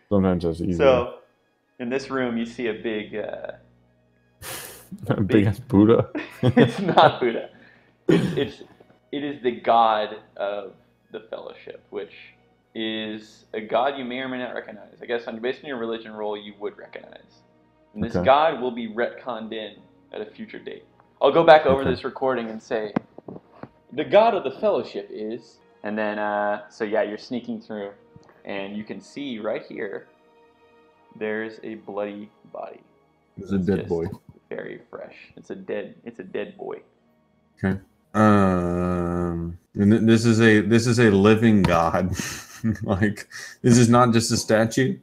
Sometimes that's easier. So, in this room, you see a big ass Buddha. It's not Buddha. It is the god of the Fellowship, which is a god you may or may not recognize. I guess based on your religion roll, you would recognize. And this god will be retconned in at a future date. I'll go back over this recording and say, the god of the Fellowship is... And then, so yeah, you're sneaking through, and you can see right here, there's a bloody body. It's a dead boy. Very fresh. It's a dead boy. Okay. And this is a living god. Like, this is not just a statue.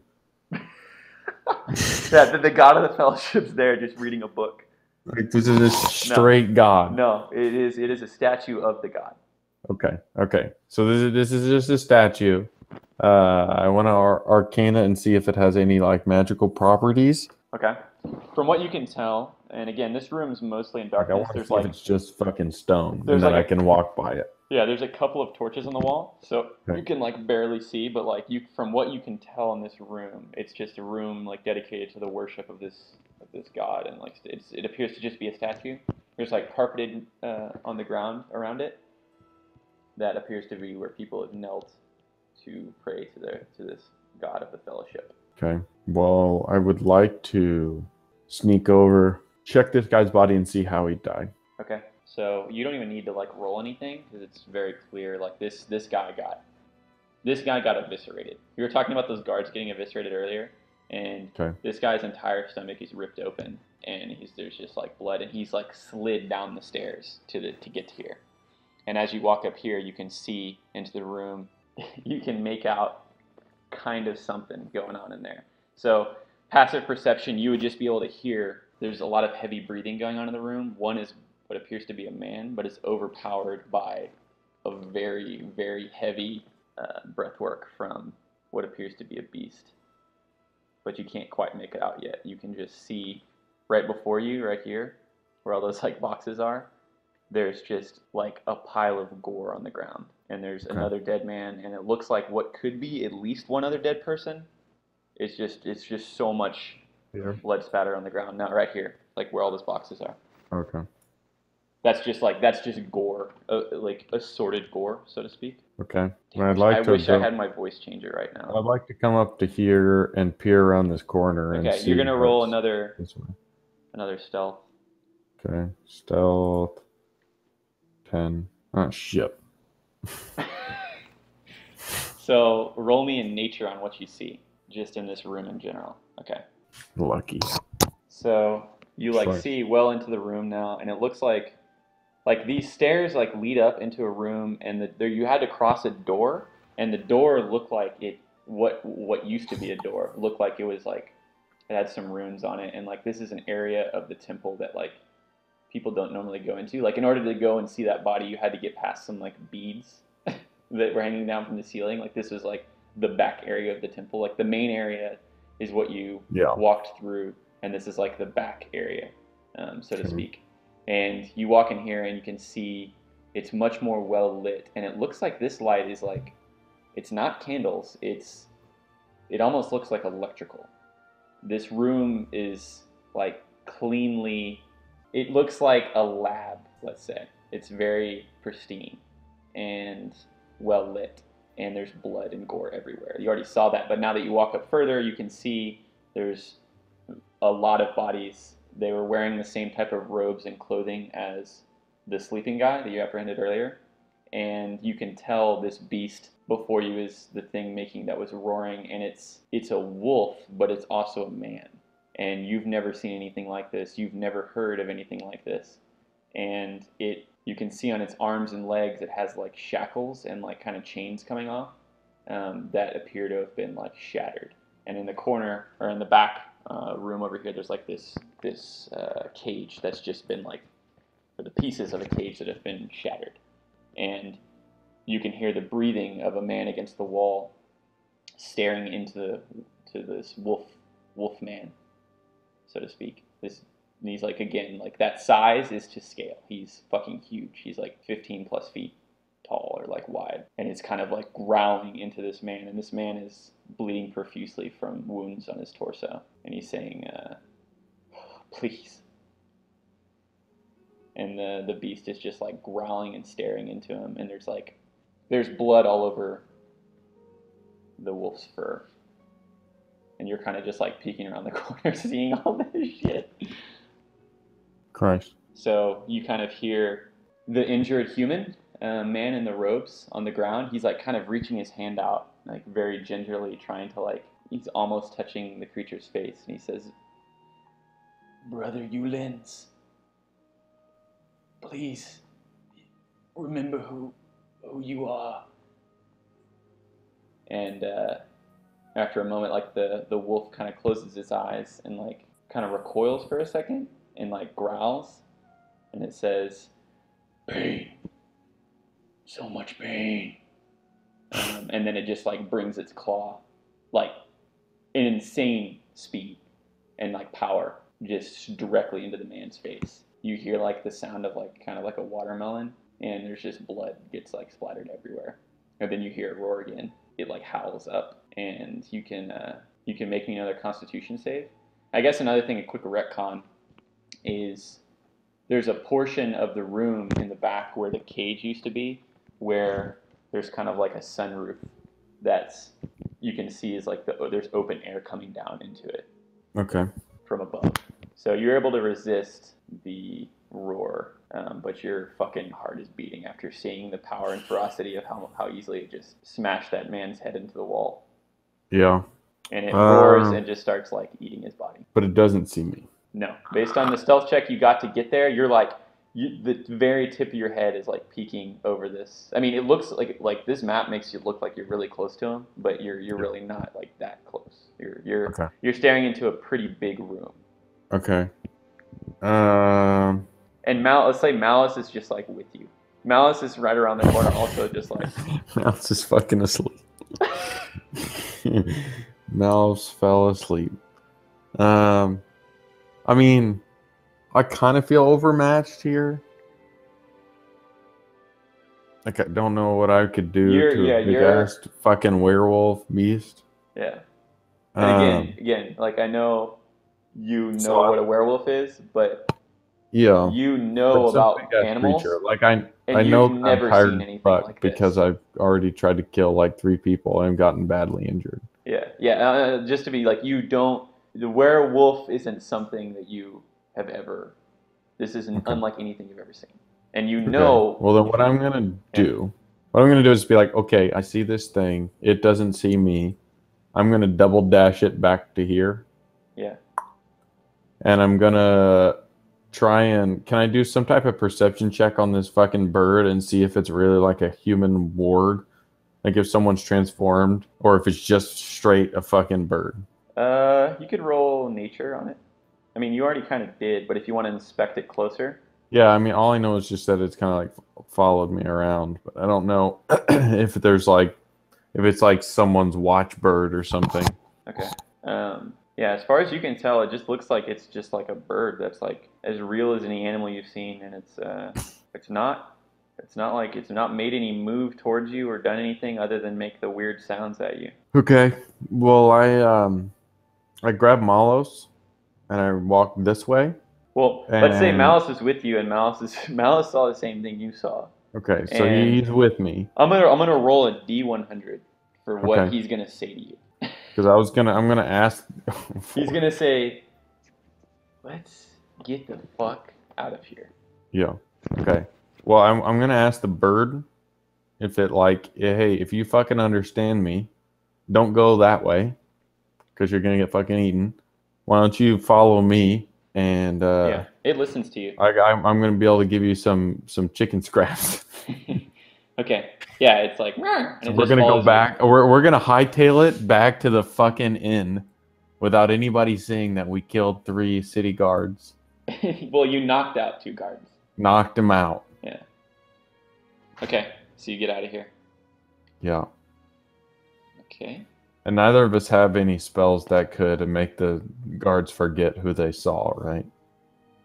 Yeah, the god of the Fellowship's there, just reading a book. Like, this is a straight god. No, it is a statue of the god. Okay. So this is just a statue. I want to arcana and see if it has any like magical properties. Okay. From what you can tell, and again, this room is mostly in darkness. I want to see if it's just fucking stone, and then I can walk by it. Yeah, there's a couple of torches on the wall, so you can like barely see, but like from what you can tell in this room, it's just a room like dedicated to the worship of this god, and like it appears to just be a statue. There's like carpeted on the ground around it. That appears to be where people have knelt to pray to this god of the Fellowship. Okay. Well, I would like to sneak over, check this guy's body, and see how he died. Okay. So you don't even need to like roll anything because it's very clear. Like this guy got eviscerated. We were talking about those guards getting eviscerated earlier, and this guy's entire stomach is ripped open, and there's just like blood, and he's like slid down the stairs to get to here. And as you walk up here, you can see into the room. You can make out kind of something going on in there. So passive perception, you would just be able to hear there's a lot of heavy breathing going on in the room. One is what appears to be a man, but it's overpowered by a very, very heavy breath work from what appears to be a beast. But you can't quite make it out yet. You can just see right before you, right here, where all those like boxes are. There's just like a pile of gore on the ground, and there's another dead man, and it looks like what could be at least one other dead person. It's just so much blood spatter on the ground. Now, right here, like where all those boxes are. Okay. That's just gore, like assorted gore, so to speak. Okay. Damn, I wish I had my voice changer right now. I'd like to come up to here and peer around this corner and see. Okay, you're gonna roll another stealth. Okay, stealth. 10. Oh, shit. So roll me in nature on what you see, just in this room in general. Okay. Lucky. So you see well into the room now, and it looks like these stairs like lead up into a room, and you had to cross a door, and the door looked like what used to be a door looked like it was like it had some runes on it, and like this is an area of the temple that like people don't normally go into. Like in order to go and see that body, you had to get past some like beads that were hanging down from the ceiling. Like this was like the back area of the temple. Like the main area is what you walked through, and this is like the back area, so to speak. And you walk in here and you can see it's much more well lit, and it looks like this light is like, it's not candles, it almost looks like electrical. This room is like cleanly, it looks like a lab, let's say. It's very pristine and well lit, and there's blood and gore everywhere. You already saw that, but now that you walk up further, you can see there's a lot of bodies. They were wearing the same type of robes and clothing as the sleeping guy that you apprehended earlier, and you can tell this beast before you is the thing that was roaring, and it's a wolf, but it's also a man. And you've never seen anything like this. You've never heard of anything like this. And you can see on its arms and legs, it has like shackles and like kind of chains coming off that appear to have been like shattered. And in the corner, or in the back room over here, there's like this cage that's just been like, or the pieces of a cage that have been shattered. And you can hear the breathing of a man against the wall, staring into this wolf man. so to speak. And he's like, again, like that size is to scale. He's fucking huge. He's like 15 plus feet tall or like wide. And it's kind of like growling into this man. And this man is bleeding profusely from wounds on his torso. And he's saying, please. And the beast is just like growling and staring into him. And there's blood all over the wolf's fur. And you're kind of just like peeking around the corner seeing all this shit. Christ. So you kind of hear the injured human man in the robes on the ground. He's like kind of reaching his hand out, like very gingerly trying to like, he's almost touching the creature's face. And he says, Brother Yulins, please remember who you are. And after a moment, like the wolf kind of closes its eyes and like kind of recoils for a second and like growls, and it says, pain, so much pain. And then it just like brings its claw like an insane speed and like power just directly into the man's face. You hear like the sound of like kind of like a watermelon, and there's just blood gets like splattered everywhere. And then you hear it roar again. It like howls up, and you can make me another Constitution save. I guess another thing, a quick retcon, is there's a portion of the room in the back where the cage used to be, where there's kind of like a sunroof that's you can see is like there's open air coming down into it. Okay. From above. So you're able to resist the roar, but your fucking heart is beating after seeing the power and ferocity of how easily it just smashed that man's head into the wall. Yeah. And it roars and just starts like eating his body. But it doesn't see me. No. Based on the stealth check you got to get there, you're like, the very tip of your head is like peeking over this. I mean, it looks like this map makes you look like you're really close to him, but you're really not like that close. You're staring into a pretty big room. Okay. And let's say Malice is just like with you. Malice is right around the corner, also just like. Malice is fucking asleep. Malice fell asleep. I mean, I kind of feel overmatched here. Like, I don't know what I could do to a big-ass fucking werewolf beast. Yeah. And again, like, I know you know what a werewolf is, but yeah, you know about animals. Creature. Like, I know I'm tired seen anything like because I've already tried to kill, like, 3 people and gotten badly injured. Yeah. Just to be, like, the werewolf isn't something that you have ever, this isn't unlike anything you've ever seen. And you know. Well, then what I'm going to do, is be like, okay, I see this thing. It doesn't see me. I'm going to double dash it back to here. Yeah. And I'm going to can I do some type of perception check on this fucking bird and see if it's really like a human warg? Like if someone's transformed or if it's just straight a fucking bird. You could roll nature on it. I mean, you already kind of did, but if you want to inspect it closer. Yeah, I mean, all I know is just that it's kind of like followed me around, but I don't know if it's like someone's watch bird or something. Okay. Yeah, as far as you can tell, it just looks like it's just like a bird that's like as real as any animal you've seen, and it's not made any move towards you or done anything other than make the weird sounds at you. Okay. Well, I grab Malos and I walk this way. Well, let's say Malice is with you, and Malice saw the same thing you saw. Okay, so he's with me. I'm gonna roll a D100 for what he's gonna say to you. Because I'm gonna ask. He's gonna say, "Let's get the fuck out of here." Yeah. Okay. Well, I'm gonna ask the bird if it hey, if you fucking understand me, don't go that way, because you're gonna get fucking eaten. Why don't you follow me? And yeah, it listens to you. I'm gonna be able to give you some chicken scraps. Okay. Yeah, it's like. So we're gonna go back. We're gonna hightail it back to the fucking inn, without anybody seeing that we killed 3 city guards. Well, you knocked out 2 guards. Knocked them out. Yeah. Okay, so you get out of here. Yeah. Okay. And neither of us have any spells that could make the guards forget who they saw, right?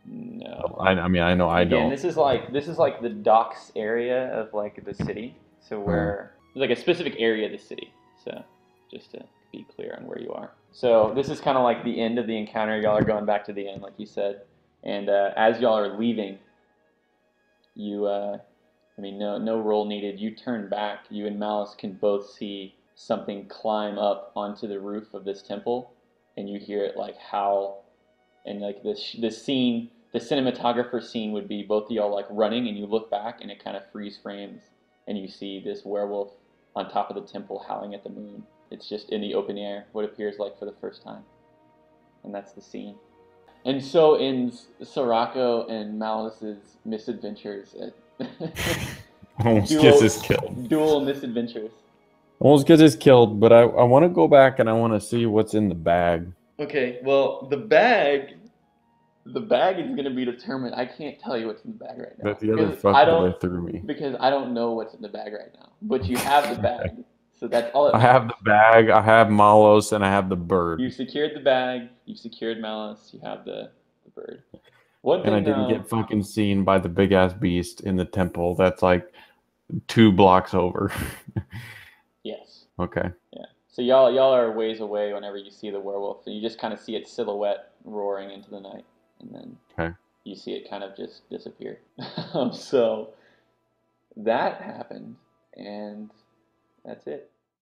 No. I mean, I know I Again, don't. this is like the docks area of like the city. So where there's like a specific area of the city. So just to be clear on where you are. So this is kind of like the end of the encounter. Y'all are going back to the end, like you said. And as y'all are leaving, you, no roll needed. You turn back. You and Malice can both see something climb up onto the roof of this temple, and you hear it like howl. And like this scene, the cinematographer scene would be both of y'all like running, and you look back, and it kind of freeze frames, and you see this werewolf on top of the temple howling at the moon. It's just in the open air, what appears like for the first time, and that's the scene. And so ends Sirocco and Malice's misadventures. Almost gets us killed. Dual misadventures. Almost gets us killed, but I want to go back and I want to see what's in the bag. Okay, well, the bag is going to be determined. I can't tell you what's in the bag right now. That's the other fucker they threw me. Because I don't know what's in the bag right now. But you have the bag. Okay. So that's all it I have the bag, I have Malos, and I have the bird. You've secured the bag, you've secured Malice, you have the bird. And I didn't get fucking seen by the big-ass beast in the temple that's like 2 blocks over. Yes. Okay. Yeah. So y'all are ways away whenever you see the werewolf, and you just kind of see its silhouette roaring into the night, and then you see it kind of just disappear. So that happened, and that's it.